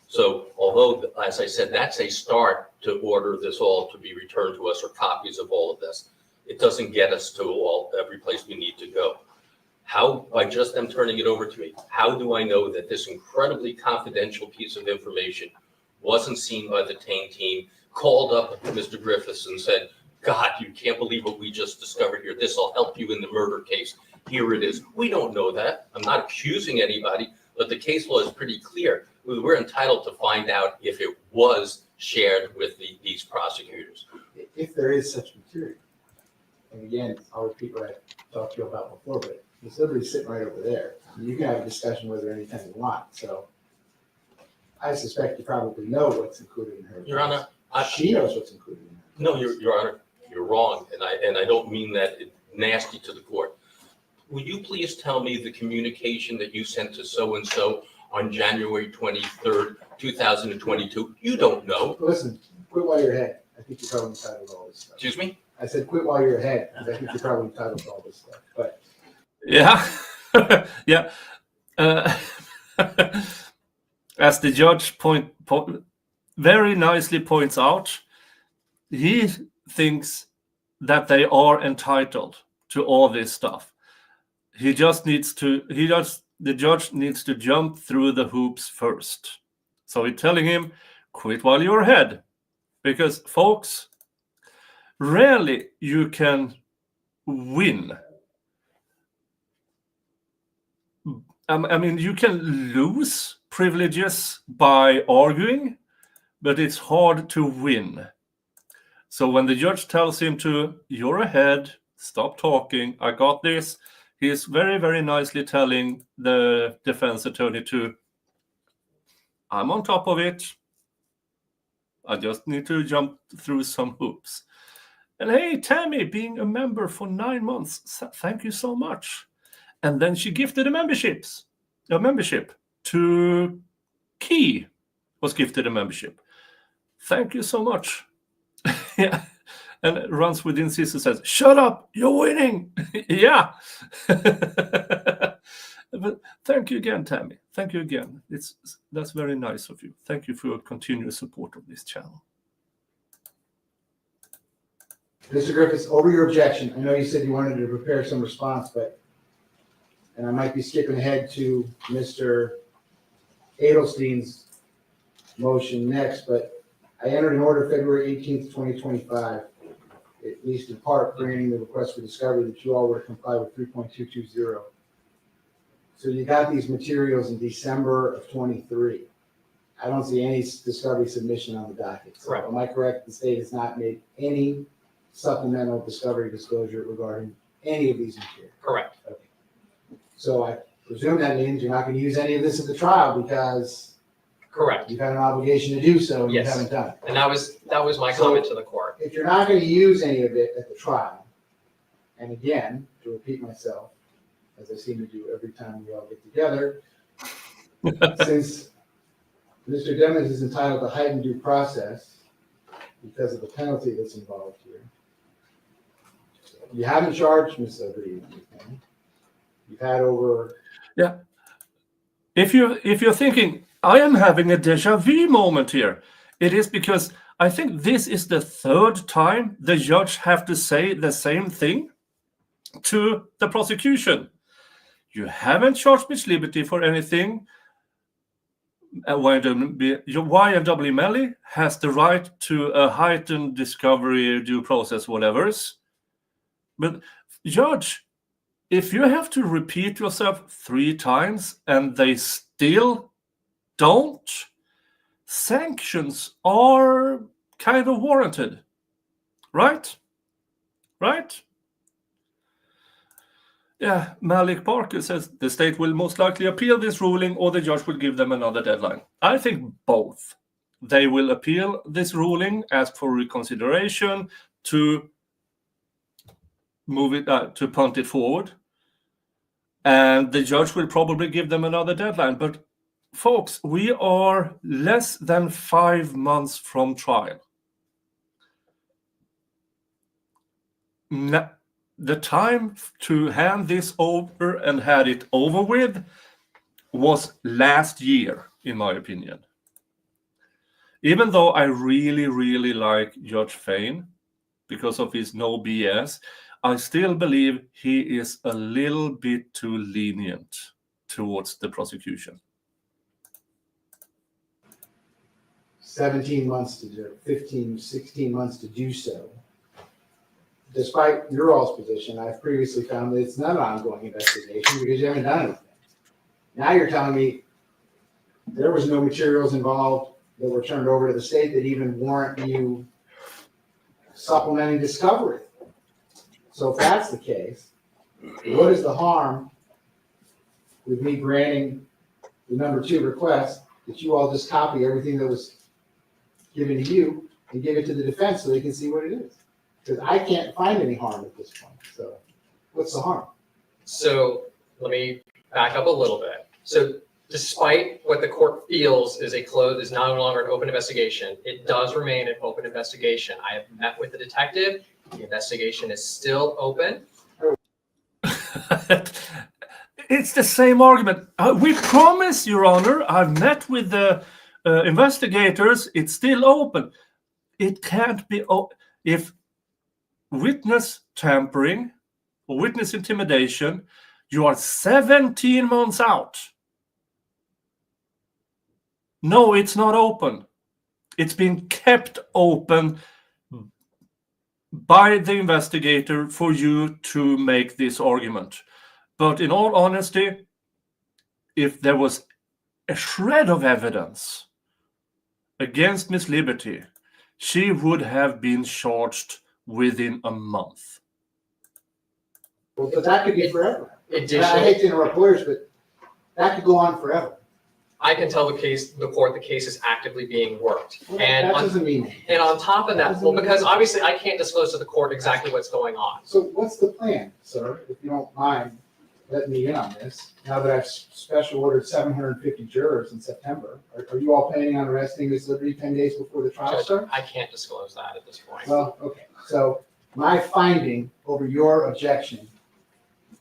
So although, as I said, that's a start to order this all to be returned to us, or copies of all of this, it doesn't get us to every place we need to go. How, by just them turning it over to me, how do I know that this incredibly confidential piece of information wasn't seen by the taint team, called up Mr. Griffiths and said, God, you can't believe what we just discovered here. This will help you in the murder case. Here it is. We don't know that. I'm not accusing anybody, but the case law is pretty clear. We're entitled to find out if it was shared with these prosecutors. If there is such material, and again, I'll repeat what I talked to you about before, but there's somebody sitting right over there. You can have a discussion with her anytime you want. So I suspect you probably know what's included in her. Your Honor, She knows what's included in her. No, Your Honor, you're wrong, and I don't mean that nasty to the court. Would you please tell me the communication that you sent to so-and-so on January 23rd, 2022? You don't know. Listen, quit while you're ahead. I think you're probably entitled to all this stuff. Excuse me? I said quit while you're ahead, because I think you're probably entitled to all this stuff. But Yeah. Yeah. As the judge very nicely points out, he thinks that they are entitled to all this stuff. The judge needs to jump through the hoops first. So we're telling him, quit while you're ahead. Because, folks, rarely you can win. I mean, you can lose privileges by arguing, but it's hard to win. So when the judge tells him to, you're ahead, stop talking, I got this, he's very, very nicely telling the defense attorney to, I'm on top of it. I just need to jump through some hoops. And hey, Tammy, being a member for 9 months, thank you so much. And then she gifted a membership to Key was gifted a membership. Thank you so much. Yeah. And runs within Sister says, shut up, you're winning. Yeah. But thank you again, Tammy. Thank you again. That's very nice of you. Thank you for your continuous support of this channel. Mr. Griffiths, over your objection, I know you said you wanted to prepare some response, but, and I might be skipping ahead to Mr. Edelstein's motion next, but I entered an order February 18th, 2025, at least in part granting the request for discovery that you all were to comply with 3.220. So you got these materials in December of 23. I don't see any discovery submission on the docket. So Correct. am I correct? The state has not made any supplemental discovery disclosure regarding any of these materials. Correct. Okay. So I presume that means you're not going to use any of this at the trial because Correct. you've had an obligation to do so and you Yes. haven't done it. And that was my So- comment to the court. If you're not going to use any of it at the trial, and again, to repeat myself, as I seem to do every time we all get together, since Mr. Demmons is entitled to heightened due process because of the penalty that's involved here, you haven't charged Ms. O'Grady anything. You've had over. Yeah. If you're thinking, I am having a déjà vu moment here, it is because I think this is the third time the judge have to say the same thing to the prosecution. You haven't charged Miss Liberty for anything. YNW Melly has the right to a heightened discovery, due process, whatever's. But judge, if you have to repeat yourself 3 times and they still don't, sanctions are kind of warranted, right? Right? Yeah, Malik Parker says the state will most likely appeal this ruling or the judge will give them another deadline. I think both. They will appeal this ruling, ask for reconsideration to move it, to punt it forward. And the judge will probably give them another deadline. But folks, we are less than 5 months from trial. The time to hand this over and had it over with was last year, in my opinion. Even though I really, really like Judge Fain because of his no BS, I still believe he is a little bit too lenient towards the prosecution. 17 months to do, 15, 16 months to do so. Despite your all's position, I've previously found that it's not an ongoing investigation because you haven't done anything. Now you're telling me there was no materials involved that were turned over to the state that even warrant you supplementing discovery. So if that's the case, what is the harm with me granting the number 2 request that you all just copy everything that was given to you and give it to the defense so they can see what it is? Because I can't find any harm at this point. So what's the harm? So let me back up a little bit. So despite what the court feels is no longer an open investigation, it does remain an open investigation. I have met with the detective. The investigation is still open. It's the same argument. We promise, Your Honor, I've met with the investigators. It's still open. It can't be if witness tampering or witness intimidation, you are 17 months out. No, it's not open. It's been kept open by the investigator for you to make this argument. But in all honesty, if there was a shred of evidence against Miss Liberty, she would have been charged within a month. Well, but that could be forever. I Additionally, hate to interrupt lawyers, but that could go on forever. I can tell the court the case is actively being worked. Well, And that on, doesn't mean anything. and on top of that, well, because obviously I can't disclose to the court exactly what's going on. So what's the plan, sir, if you don't mind letting me in on this, now that I've special ordered 750 jurors in September. Are you all planning on arresting Ms. Liberty 10 days before the trial Judge, starts? I can't disclose that at this point. Well, okay, so my finding over your objection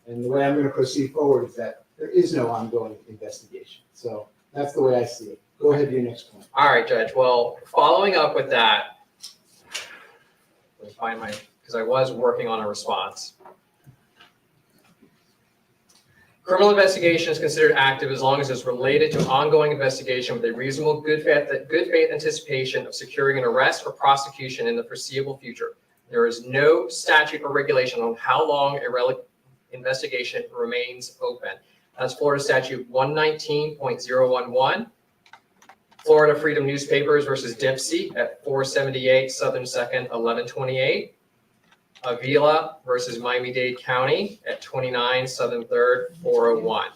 and the way I'm going to proceed forward is that there is no ongoing investigation. So that's the way I see it. Go ahead to your next point. All right, Judge. Well, following up with that, let me find because I was working on a response. Criminal investigation is considered active as long as it's related to an ongoing investigation with a reasonable good faith anticipation of securing an arrest or prosecution in the foreseeable future. There is no statute or regulation on how long a investigation remains open. That's Florida Statute 119.011. Florida Freedom Newspapers versus Dempsey at 478 Southern 2nd, 1128. Avila versus Miami-Dade County at 29 Southern 3rd, 401.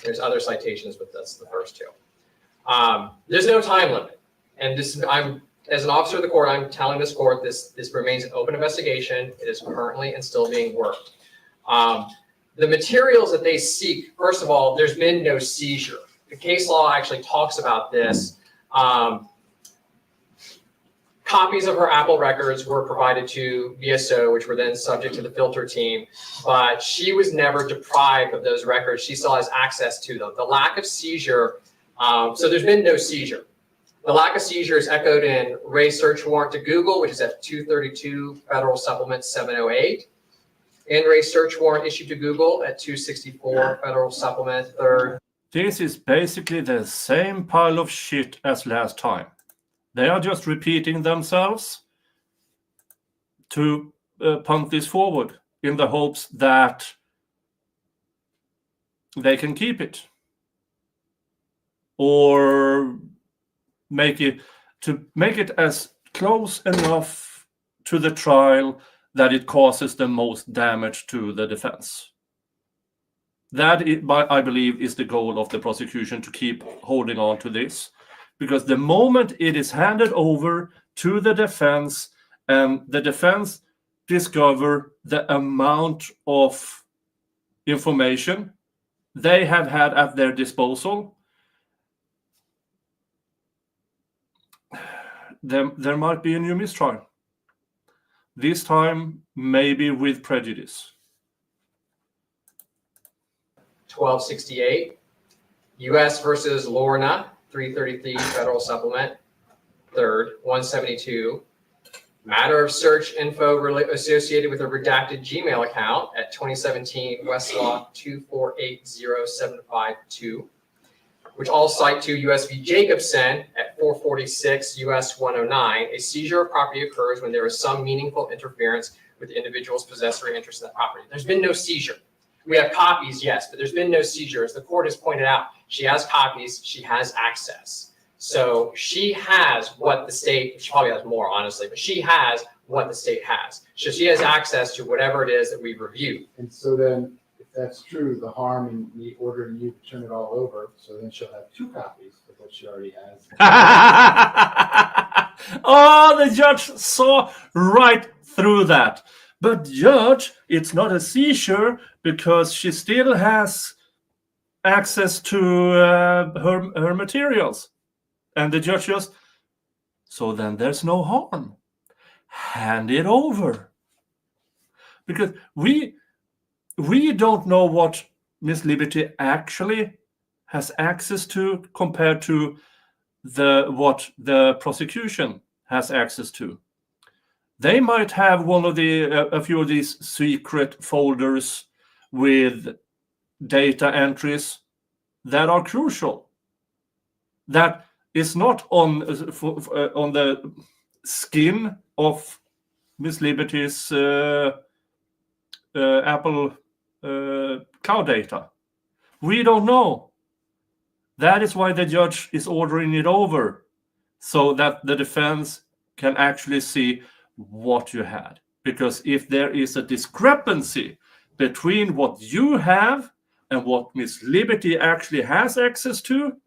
There's other citations, but that's the first two. There's no time limit. And this, as an officer of the court, I'm telling this court this remains an open investigation. It is currently and still being worked. The materials that they seek, first of all, there's been no seizure. The case law actually talks about this. Copies of her Apple records were provided to VSO, which were then subject to the filter team, but she was never deprived of those records. She still has access to them. The lack of seizure, so there's been no seizure. The lack of seizure is echoed in Ray's search warrant to Google, which is at 232 Federal Supplement 708, and Ray's search warrant issued to Google at 264 Federal Supplement 3rd. This is basically the same pile of shit as last time. They are just repeating themselves to punt this forward in the hopes that they can keep it or make it as close enough to the trial that it causes the most damage to the defense. That, I believe, is the goal of the prosecution, to keep holding on to this. Because the moment it is handed over to the defense and the defense discover the amount of information they have had at their disposal, there might be a new mistrial. This time, maybe with prejudice. 1268, U.S. versus Lorna, 333 Federal Supplement, 3rd, 172. Matter of search info associated with a redacted Gmail account at 2017 Westlaw 2480752, which all cite to U.S. v. Jacobson at 446 U.S. 109. A seizure of property occurs when there is some meaningful interference with the individual's possessory interest in that property. There's been no seizure. We have copies, yes, but there's been no seizure. As the court has pointed out, she has copies, she has access. So she has what the state, she probably has more, honestly, but she has what the state has. So she has access to whatever it is that we've reviewed. And so then, if that's true, the harm in me ordering you to turn it all over, so then she'll have 2 copies of what she already has. Oh, the judge saw right through that. But judge, it's not a seizure because she still has access to her materials. And the judge just, so then there's no harm. Hand it over. Because we don't know what Miss Liberty actually has access to compared to what the prosecution has access to. They might have a few of these secret folders with data entries that are crucial. That is not on the skin of Miss Liberty's Apple cow data. We don't know. That is why the judge is ordering it over, so that the defense can actually see what you had. Because if there is a discrepancy between what you have and what Miss Liberty actually has access to,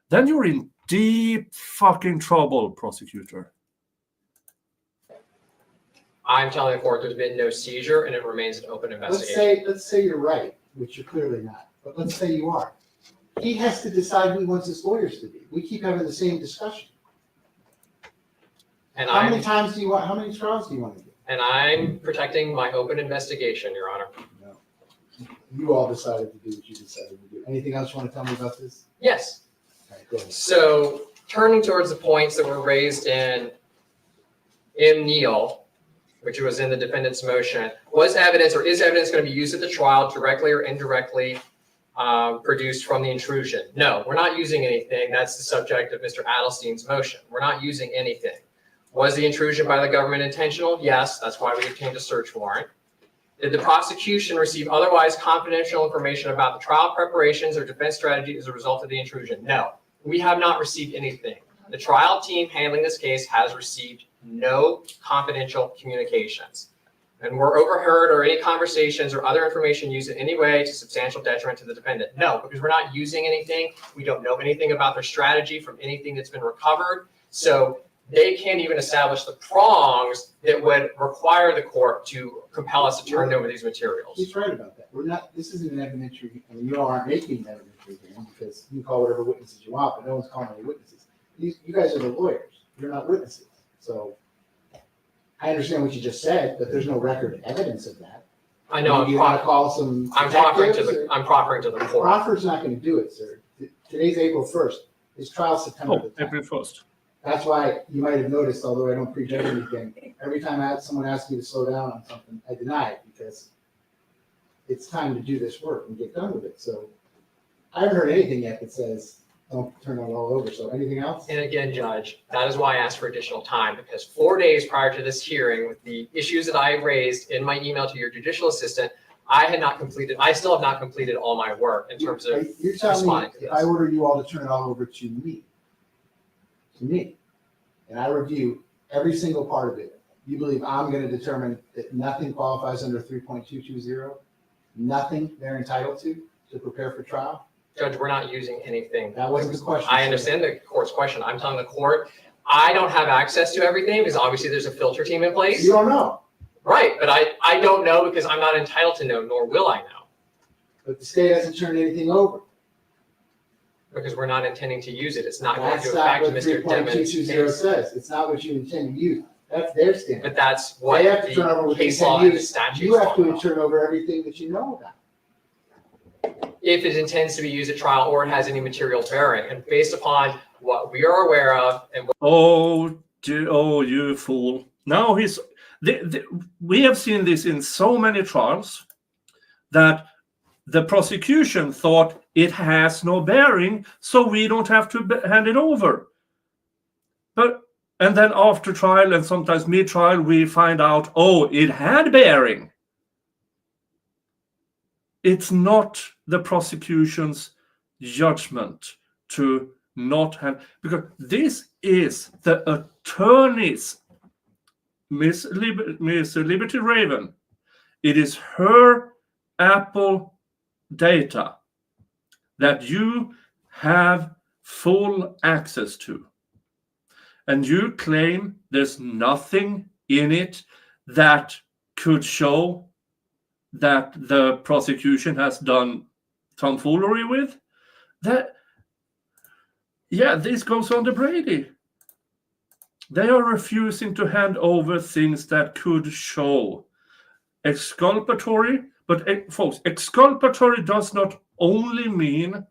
then you're in deep fucking trouble, prosecutor. I'm telling the court there's been no seizure and it remains an open investigation. Let's say you're right. which you're clearly not, but let's say you are. He has to decide who he wants his lawyers to be. We keep having the same discussion. And How many I'm, times do you want, how many trials do you want to do? and I'm protecting my open investigation, Your Honor. No. You all decided to do what you decided to do. Anything else you want to tell me about this? Yes. All right, go ahead. So turning towards the points that were raised in M. Neal, which was in the defendant's motion, was evidence or is evidence going to be used at the trial directly or indirectly produced from the intrusion? No, we're not using anything. That's the subject of Mr. Adelstein's motion. We're not using anything. Was the intrusion by the government intentional? Yes, that's why we obtained a search warrant. Did the prosecution receive otherwise confidential information about the trial preparations or defense strategy as a result of the intrusion? No, we have not received anything. The trial team handling this case has received no confidential communications. And were overheard or any conversations or other information used in any way to substantial detriment to the defendant? No, because we're not using anything. We don't know anything about their strategy from anything that's been recovered. So they can't even establish the prongs that would require the court to compel us to turn over these materials. He's right about that. We're not, this isn't an evidentiary, I mean, you all aren't making an evidentiary hearing because you call whatever witnesses you want, but no one's calling any witnesses. You guys are the lawyers. You're not witnesses. So I understand what you just said, but there's no record evidence of that. I know, You want to call some I'm proffering to detectives the, I'm proffering to the or- court. Crawford's not going to do it, sir. Today's April 1st. His trial's September Oh, the 10th. April 1st. That's why you might have noticed, although I don't prejudge anything, every time someone asks me to slow down on something, I deny it because it's time to do this work and get done with it. So I haven't heard anything yet that says, don't turn it all over. So anything else? And again, Judge, that is why I asked for additional time, because 4 days prior to this hearing, with the issues that I raised in my email to your judicial assistant, I still have not completed all my work in terms of You're telling me responding to if I this. order you all to turn it all over to me, and I review every single part of it, you believe I'm going to determine that nothing qualifies under 3.220? Nothing they're entitled to prepare for trial? Judge, we're not using anything. That wasn't the question. I understand the court's question. I'm telling the court, I don't have access to everything because obviously there's a filter team in place. You don't know, Right, but I don't know because I'm not entitled to know, nor will I know, but the state hasn't turned anything over. because we're not intending to use it. It's not going That's to not affect what Mr. Demon's 3.220 case. says. It's not what you intend to use. That's their standard. But that's what They have to turn over the what they case intend law to and the use. statutes You have talk to about. turn over everything that you know about. If it intends to be used at trial or it has any material bearing, and based upon what we are aware of and what Oh, you fool. Now we have seen this in so many trials that the prosecution thought it has no bearing, so we don't have to hand it over. And then after trial and sometimes mid-trial, we find out, oh, it had bearing. It's not the prosecution's judgment to not have, because this is the attorney's, Miss Liberty Raven. It is her Apple data that you have full access to. And you claim there's nothing in it that could show that the prosecution has done tomfoolery with. This goes under Brady. They are refusing to hand over things that could show exculpatory, but folks, exculpatory does not only mean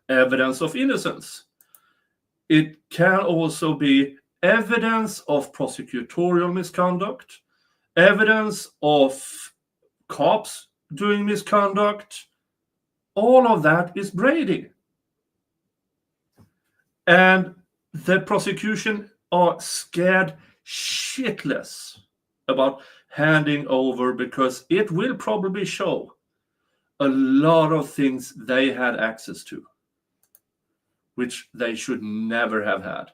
evidence of innocence. It can also be evidence of prosecutorial misconduct, evidence of cops doing misconduct. All of that is Brady. And the prosecution are scared shitless about handing over because it will probably show a lot of things they had access to, which they should never have had.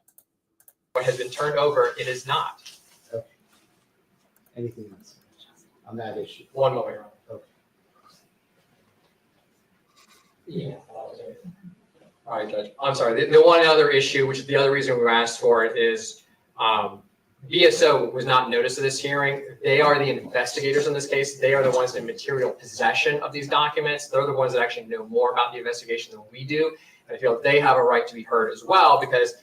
has been turned over, it is not. Anything else on that issue? One moment. Okay. Yeah. All right, Judge. I'm sorry. The one other issue, which is the other reason we asked for it, is BSO was not noticed of this hearing. They are the investigators in this case. They are the ones in material possession of these documents. They're the ones that actually know more about the investigation than we do. And I feel they have a right to be heard as well, because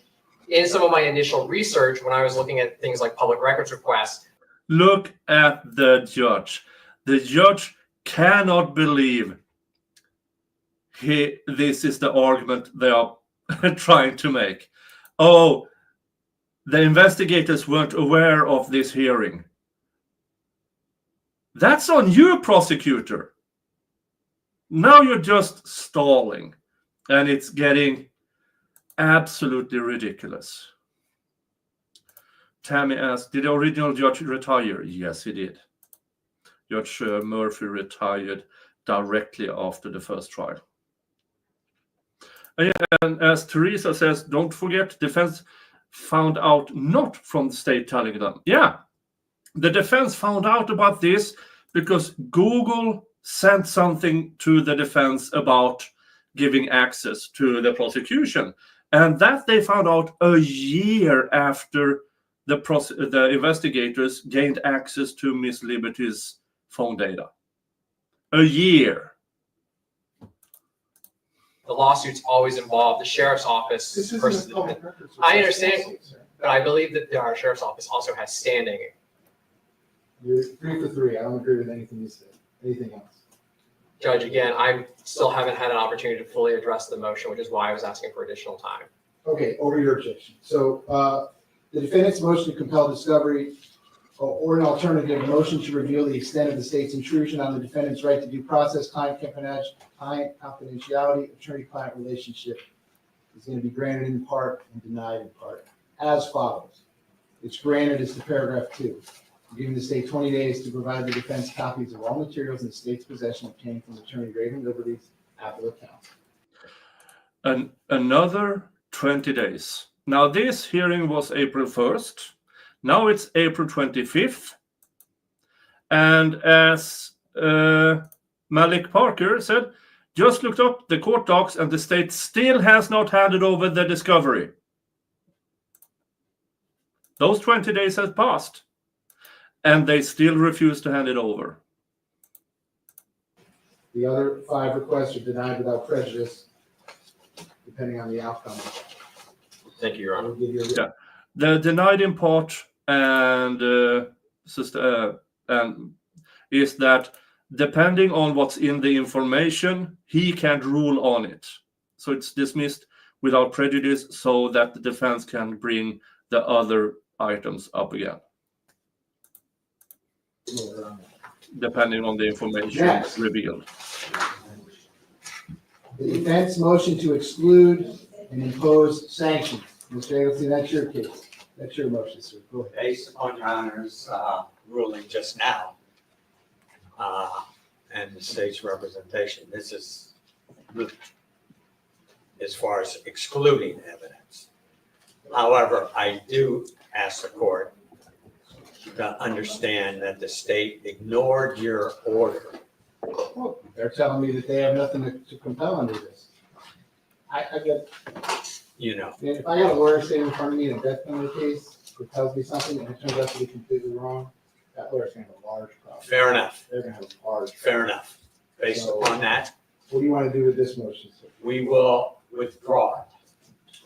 in some of my initial research, when I was looking at things like public records requests. Look at the judge. The judge cannot believe this is the argument they are trying to make. Oh, the investigators weren't aware of this hearing. That's on you, prosecutor. Now you're just stalling, and it's getting absolutely ridiculous. Tammy asked, did the original judge retire? Yes, he did. Judge Murphy retired directly after the first trial. And as Teresa says, don't forget, defense found out not from the state telling them. Yeah, the defense found out about this because Google sent something to the defense about giving access to the prosecution. And that they found out a year after the investigators gained access to Miss Liberty's phone data. A year. The lawsuits always involve the sheriff's office This versus isn't the a public defense. records I request understand. lawsuit, sir. But I believe that our sheriff's office also has standing. You're 3 for 3. I don't agree with anything you said. Anything else? Judge, again, I still haven't had an opportunity to fully address the motion, which is why I was asking for additional time. Okay, over your objection. So the defendant's motion to compel discovery or an alternative motion to reveal the extent of the state's intrusion on the defendant's right to due process, client confidentiality, attorney-client relationship is going to be granted in part and denied in part as follows. It's granted as to paragraph 2. Giving the state 20 days to provide the defense copies of all materials in the state's possession obtained from Attorney Raven Liberty's Apple account. Another 20 days. Now, this hearing was April 1st. Now it's April 25th. And as Malik Parker said, just looked up the court docs and the state still has not handed over the discovery. Those 20 days have passed. And they still refuse to hand it over. The other 5 requests are denied without prejudice, depending on the outcome. Thank you, Your I Honor. will give you Yeah. The denied in part and is that depending on what's in the information, he can't rule on it. So it's dismissed without prejudice so that the defense can bring the other items up again, depending on the information Next. revealed. The defense motion to exclude and impose sanctions. Mr. Eggleston, that's your case. That's your motion, sir. Go ahead. Based upon Your Honor's ruling just now, and the state's representation, this is moot as far as excluding evidence. However, I do ask the court to understand that the state ignored your order. Well, they're telling me that they have nothing to compel under this. I get, You know, if I got a lawyer sitting in front of me in a death penalty case who tells me something and it turns out to be completely wrong, that lawyer's gonna have a large problem. fair enough, They're gonna have a large. fair enough. Based upon that, What do you want to do with this motion, sir? we will withdraw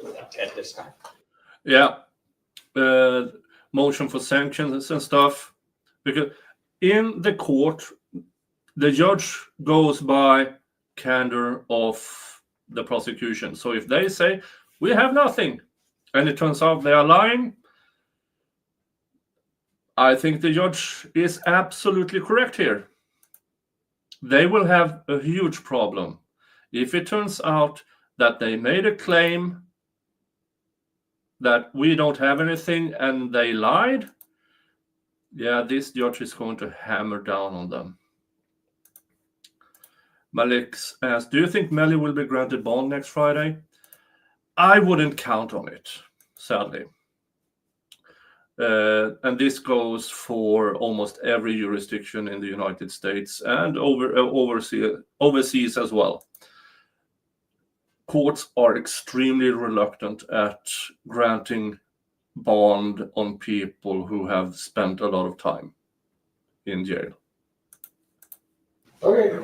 it at this time. Yeah. Motion for sanctions and stuff. Because in the court, the judge goes by candor of the prosecution. So if they say, we have nothing, and it turns out they are lying, I think the judge is absolutely correct here. They will have a huge problem if it turns out that they made a claim that we don't have anything and they lied. Yeah, this judge is going to hammer down on them. Malik asks, do you think Melly will be granted bond next Friday? I wouldn't count on it, sadly. And this goes for almost every jurisdiction in the United States and overseas as well. Courts are extremely reluctant at granting bond on people who have spent a lot of time in jail. Okay.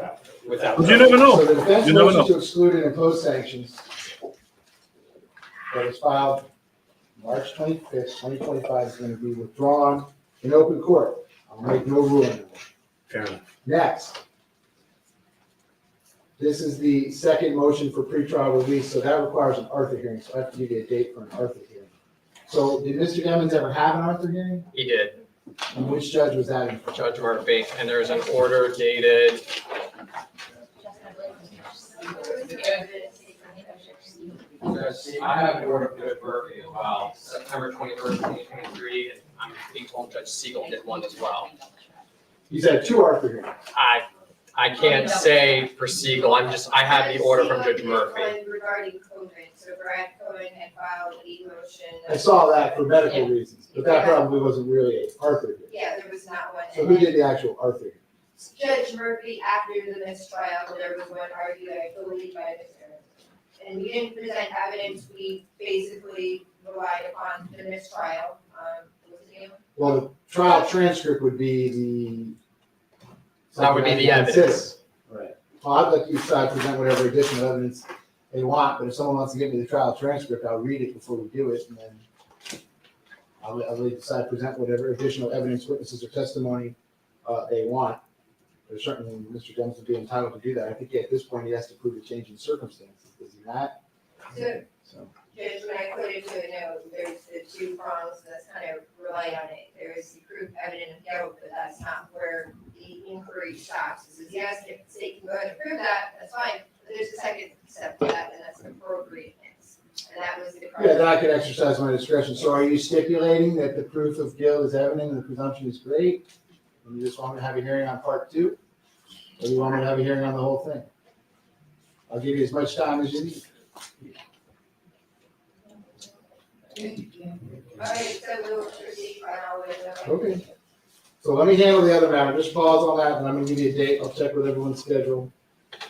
Without. But you never know. So the defense You never motion know. to exclude and impose sanctions that was filed March 25th, 2025 is going to be withdrawn in open court. I'll make no ruling on it. Fair enough. Next. This is the second motion for pretrial release, so that requires an Arthur hearing, so I have to give you a date for an Arthur hearing. So did Mr. Demons ever have an Arthur hearing? He did, And which judge was that in? Judge Murphy, and there's an order dated, I have an order from Judge Murphy as well, September 21st, 2023, and I'm being told Judge Siegel did one as well. He's had two Arthur hearings. I can't say for Siegel, I have the order from Judge Murphy. Regarding Cohen, so Brad Cohen had filed a motion. I saw that for medical reasons, but that probably wasn't really an Arthur hearing. Yeah, there was not one. So who did the actual Arthur hearing? Judge Murphy, after the mistrial, there was one argued, I believe, by Mr. And we didn't present evidence, we basically relied upon the mistrial. What was the name? Well, the trial transcript would be the. That would be the evidence. Right. Well, I'd let each side present whatever additional evidence they want, but if someone wants to give me the trial transcript, I'll read it before we do it, and then I'll let each side present whatever additional evidence, witnesses, or testimony they want. There's certainly, Mr. Jones would be entitled to do that. I think at this point, he has to prove a change in circumstances, does he not? So, So, Judge, when I put into a note, there's the two prongs, that's kind of relied on it. There is the proof evident of guilt, but that's not where the inquiry stops. It says, yes, if the state can go ahead and prove that, that's fine, but there's a second step to that, and that's appropriateness. And that was the. yeah, then I can exercise my discretion. So are you stipulating that the proof of guilt is evident and the presumption is great? And you just want me to have a hearing on part two? Or you want me to have a hearing on the whole thing? I'll give you as much time as you need. All right, so we'll proceed by our way. Okay. So let me handle the other matter. Just pause on that and I'm gonna give you a date. I'll check with everyone's schedule.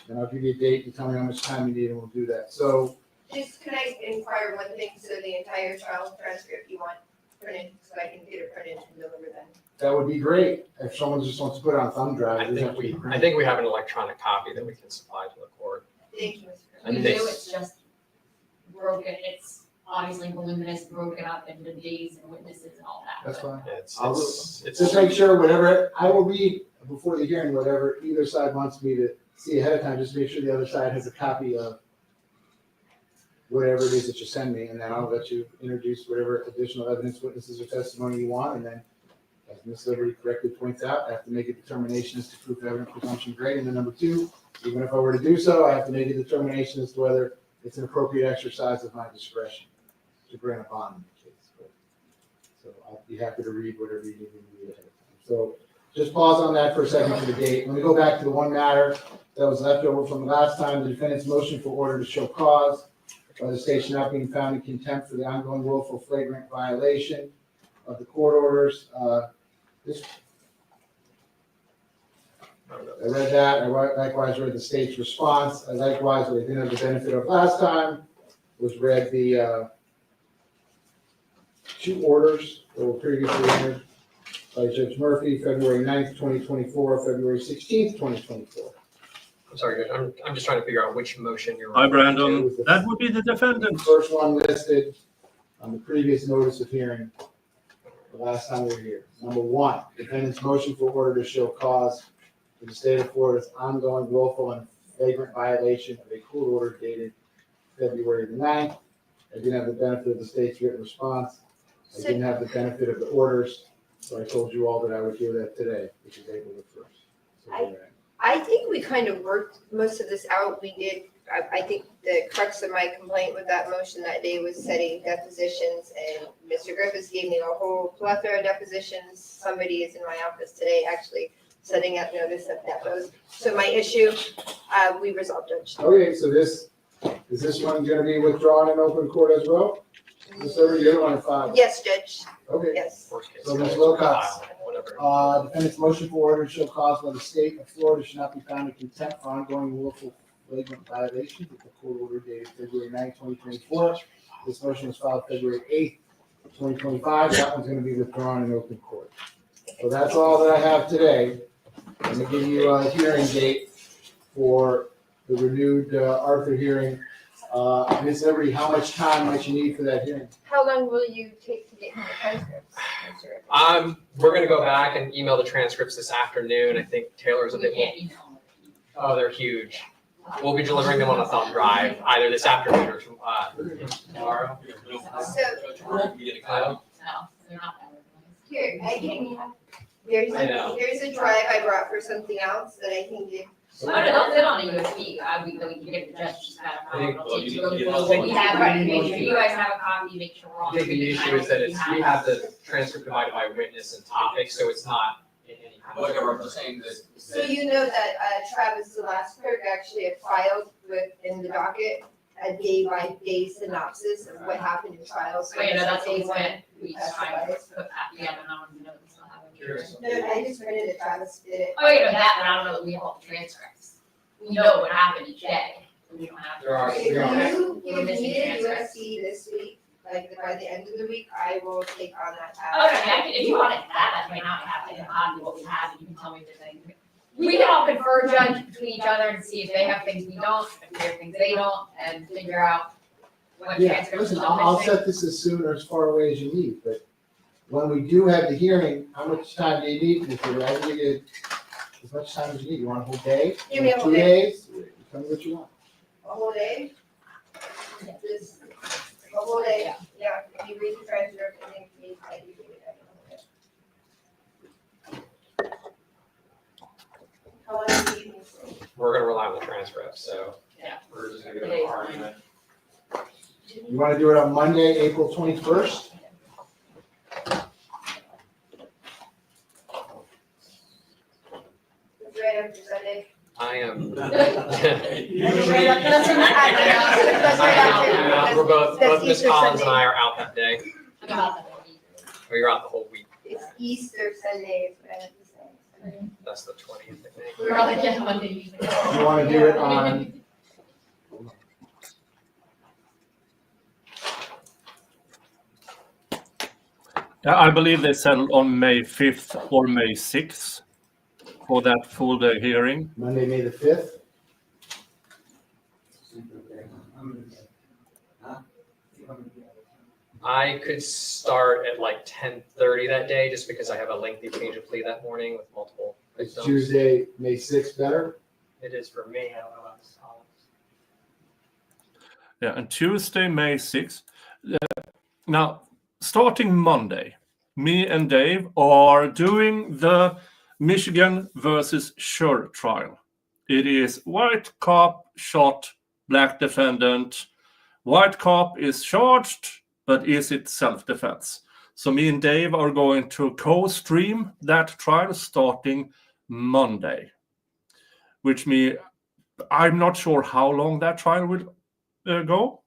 And I'll give you a date. You tell me how much time you need and we'll do that. So, Just, can I inquire one thing, so the entire trial transcript you want printed, so I can get it printed and deliver them? that would be great. If someone just wants to put it on thumb drive. I it doesn't think have to be we printed. have an electronic copy that we can supply to the court. Thank you, Mr. And We they- do, it's just broken, it's obviously voluminous, broken up into days and witnesses and all that. That's fine. It's Just make sure whatever, I will read before the hearing, whatever either side wants me to see ahead of time, just make sure the other side has a copy of whatever it is that you send me, and then I'll let you introduce whatever additional evidence, witnesses, or testimony you want, and then, as Ms. Liberty correctly points out, I have to make a determination as to proof of evidence presumption grade, and then number two, even if I were to do so, I have to make a determination as to whether it's an appropriate exercise of my discretion to grant a bond in the case. So I'll be happy to read whatever you need me to read ahead of time. So just pause on that for a second for the date. Let me go back to the one matter that was left over from the last time, the defendant's motion for order to show cause by the state should not being found in contempt for the ongoing willful flagrant violation of the court orders. This, I read that, I likewise read the state's response, I likewise, what I didn't have the benefit of last time, was read the two orders that were previously entered by Judge Murphy, February 9th, 2024, February 16th, 2024. I'm sorry, Judge, I'm just trying to figure out which motion you're. Hi, referring to. Brandon. That would be the The defendant. first one listed on the previous notice of hearing, the last time we were here. Number one, defendant's motion for order to show cause for the state of Florida's ongoing willful and flagrant violation of a court order dated February the 9th. I didn't have the benefit of the state's written response. I didn't have the benefit of the orders, so I told you all that I would hear that today, which is April the 1st. So there I am. I think we kind of worked most of this out. We did, I think the crux of my complaint with that motion that day was setting depositions, and Mr. Griffiths gave me a whole plethora of depositions. Somebody is in my office today actually setting up notice of depots. So my issue, we resolved, Judge. Okay, so is this one gonna be withdrawn in open court as well? This already, you're the one filed. Yes, Judge, Okay. yes. Worst case So Ms. scenario, Wilcox. whatever. Defendant's motion for order to show cause by the state of Florida should not be found in contempt for ongoing willful flagrant violations of the court order dated February 9th, 2024. This motion was filed February 8th, 2025. That one's gonna be withdrawn in open court. So that's all that I have today. I'm gonna give you a hearing date for the renewed Arthur hearing. Ms. Liberty, how much time might you need for that hearing? How long will you take to get him the transcripts? Mr. We're gonna go back and email the transcripts this afternoon. I think Taylor's a We bit more. can't email them. Oh, they're huge. We'll be delivering them on a thumb drive either this afternoon or tomorrow. So, Uh, No, they're not that organized. here, I know. there's a drive I brought for something else that I can give. Oh, no, they'll fit on a USB. We can give the judge just kind of. I think- It'll take to go through. We have, right, make sure you guys have a copy, make sure we're I all. think the issue is that we have the transcript divided by witness and topic, so it's not in any kind of. Like I remember saying that. So you know that Travis, the last clerk, actually had filed in the docket a day-by-day synopsis of what happened in trial. So Oh, yeah, no, that's day always one. been, we just try to put that together, no one knows, we still have it. No, I just rented it, Travis did it. Oh, you know that, but I don't know that we have all the transcripts. We know what happened each day, but we don't have. There are- If there are- you We're give missing me the transcripts. USC this week, like by the end of the week, I will take on that task. Oh, no, I can, if you want it, that, right now, I have it, on what we have, and you can tell me if there's anything. We can all confer, judge between each other and see if they have things we don't, if they have things they don't, and figure out what Yeah, transcripts listen, are I'll missing. set this as soon or as far away as you need, but when we do have the hearing, how much time do you need? Ms. Liberty? I can give you as much time as you need. You want a whole day? Give me a whole 2 day. days? Tell me what you want. A whole day? Just a whole day, yeah, if you read the transcript, and then you can do it. How long do you need? We're gonna rely on the transcript, so. Yeah. We're just gonna go to argument. You want to do it on Monday, April 21st? It's right after Sunday. I am. That's right after. We're both That's Ms. Easter Collins and Sunday. I are out that day, About the whole week. or you're out the whole week. It's Easter Sunday, is what I have to say. That's the 20th, I think. We're all like, yeah, Monday usually. You want to do it on, Yeah, I believe they settled on May 5th or May 6th for that full day hearing. Monday, May the 5th? I could start at like 10:30 that day, just because I have a lengthy change of plea that morning with multiple Is victims. Tuesday, May 6th better? It is for me, I don't know about Ms. Collins. Yeah, and Tuesday, May 6th. Now, starting Monday, me and Dave are doing the Michigan versus Schur trial. It is white cop shot black defendant. White cop is charged, but is it self-defense? So me and Dave are going to co-stream that trial starting Monday, which means I'm not sure how long that trial will go.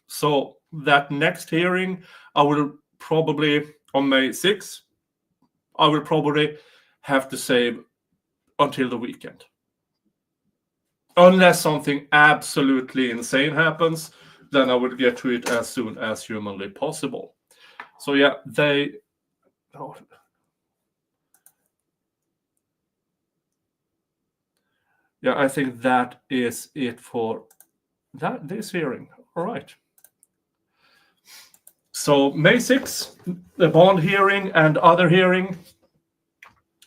So that next hearing, I will probably, on May 6th, I will probably have to save until the weekend. Unless something absolutely insane happens, then I will get to it as soon as humanly possible. So yeah, yeah, I think that is it for this hearing. All right. So May 6th, the bond hearing and other hearing,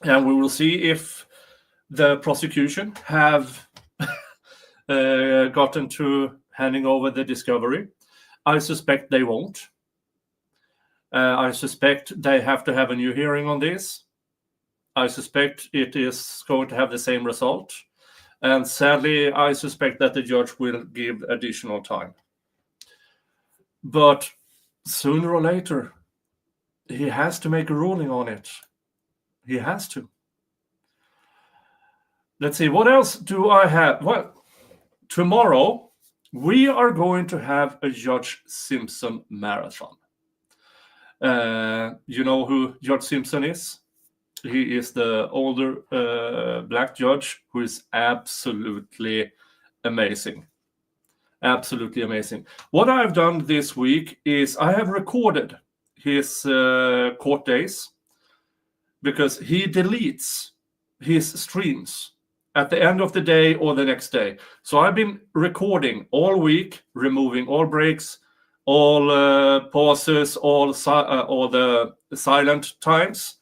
and we will see if the prosecution have gotten to handing over the discovery. I suspect they won't. I suspect they have to have a new hearing on this. I suspect it is going to have the same result. And sadly, I suspect that the judge will give additional time. But sooner or later, he has to make a ruling on it. He has to. Let's see, what else do I have? Well, tomorrow, we are going to have a Judge Simpson marathon. You know who Judge Simpson is? He is the older black judge who is absolutely amazing. Absolutely amazing. What I've done this week is I have recorded his court days because he deletes his streams at the end of the day or the next day. So I've been recording all week, removing all breaks, all pauses, all the silent times.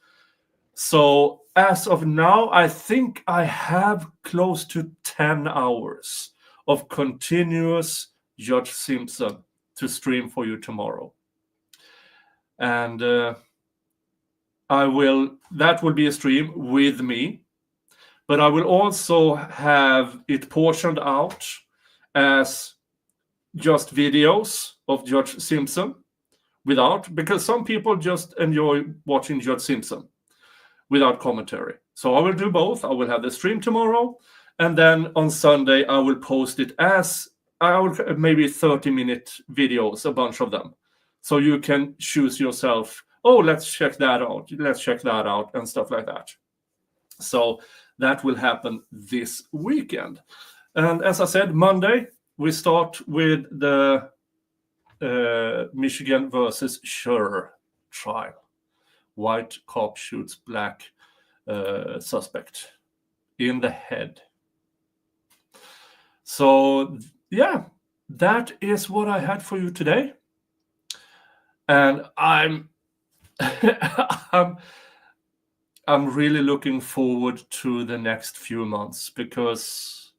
So as of now, I think I have close to 10 hours of continuous Judge Simpson to stream for you tomorrow. And that will be a stream with me, but I will also have it portioned out as just videos of Judge Simpson because some people just enjoy watching Judge Simpson without commentary. So I will do both. I will have the stream tomorrow, and then on Sunday I will post it as maybe 30-minute videos, a bunch of them. So you can choose yourself, let's check that out, and stuff like that. So that will happen this weekend. And as I said, Monday, we start with the Michigan versus Schur trial. White cop shoots black suspect in the head. So, yeah, that is what I had for you today. And I'm really looking forward to the next few months because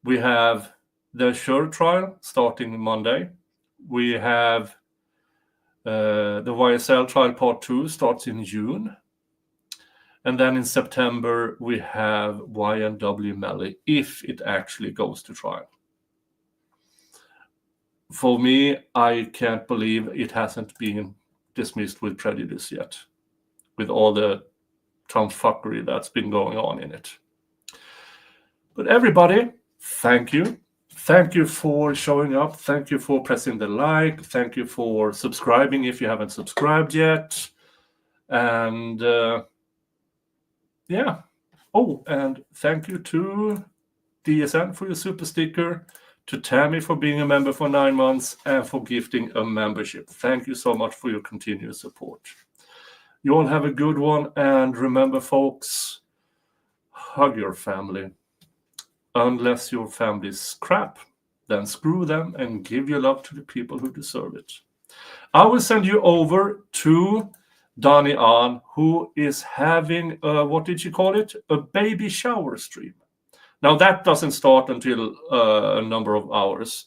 we have the Schur trial starting Monday. We have the YSL trial part 2 starts in June. And then in September, we have YNW Melly, if it actually goes to trial. For me, I can't believe it hasn't been dismissed with prejudice yet, with all the tomfuckery that's been going on in it. But everybody, thank you. Thank you for showing up. Thank you for pressing the like. Thank you for subscribing if you haven't subscribed yet. And yeah. Oh, and thank you to DSN for your super sticker, to Tammy for being a member for 9 months, and for gifting a membership. Thank you so much for your continuous support. You all have a good one, and remember, folks, hug your family. Unless your family's crap, then screw them and give your love to the people who deserve it. I will send you over to Donnie Ahn, who is having, what did she call it? A baby shower stream. Now that doesn't start until a number of hours,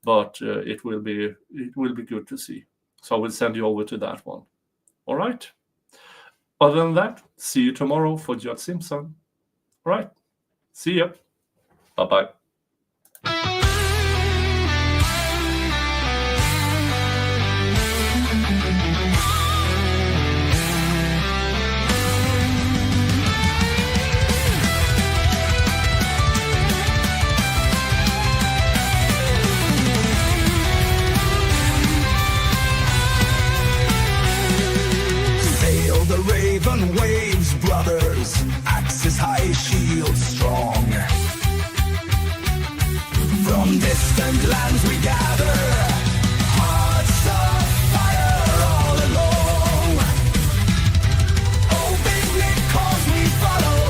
but it will be good to see. So I will send you over to that one. All right. Other than that, see you tomorrow for Judge Simpson. All right. See ya. Bye-bye. Sail the raven waves, brothers. Axis high, shield strong. From distant lands we gather, hearts of fire all along. Oh, big Nick, cause we follow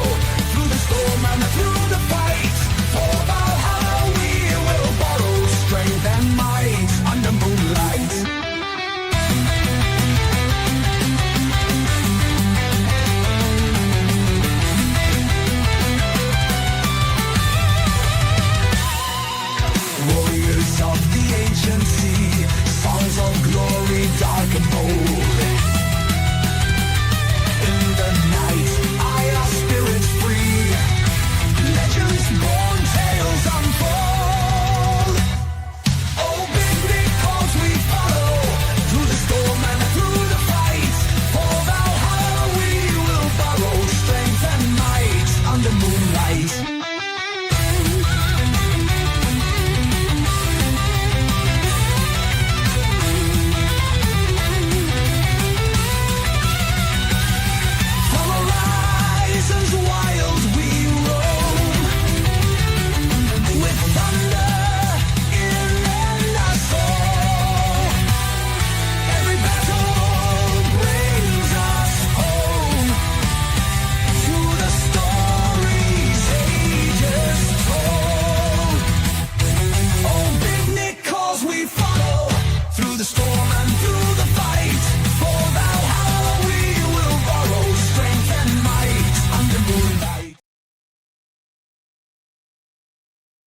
through the storm and through the fight. For Valhalla we will borrow strength and might under moonlight. Warriors of the ancient sea, songs of glory dark and bold.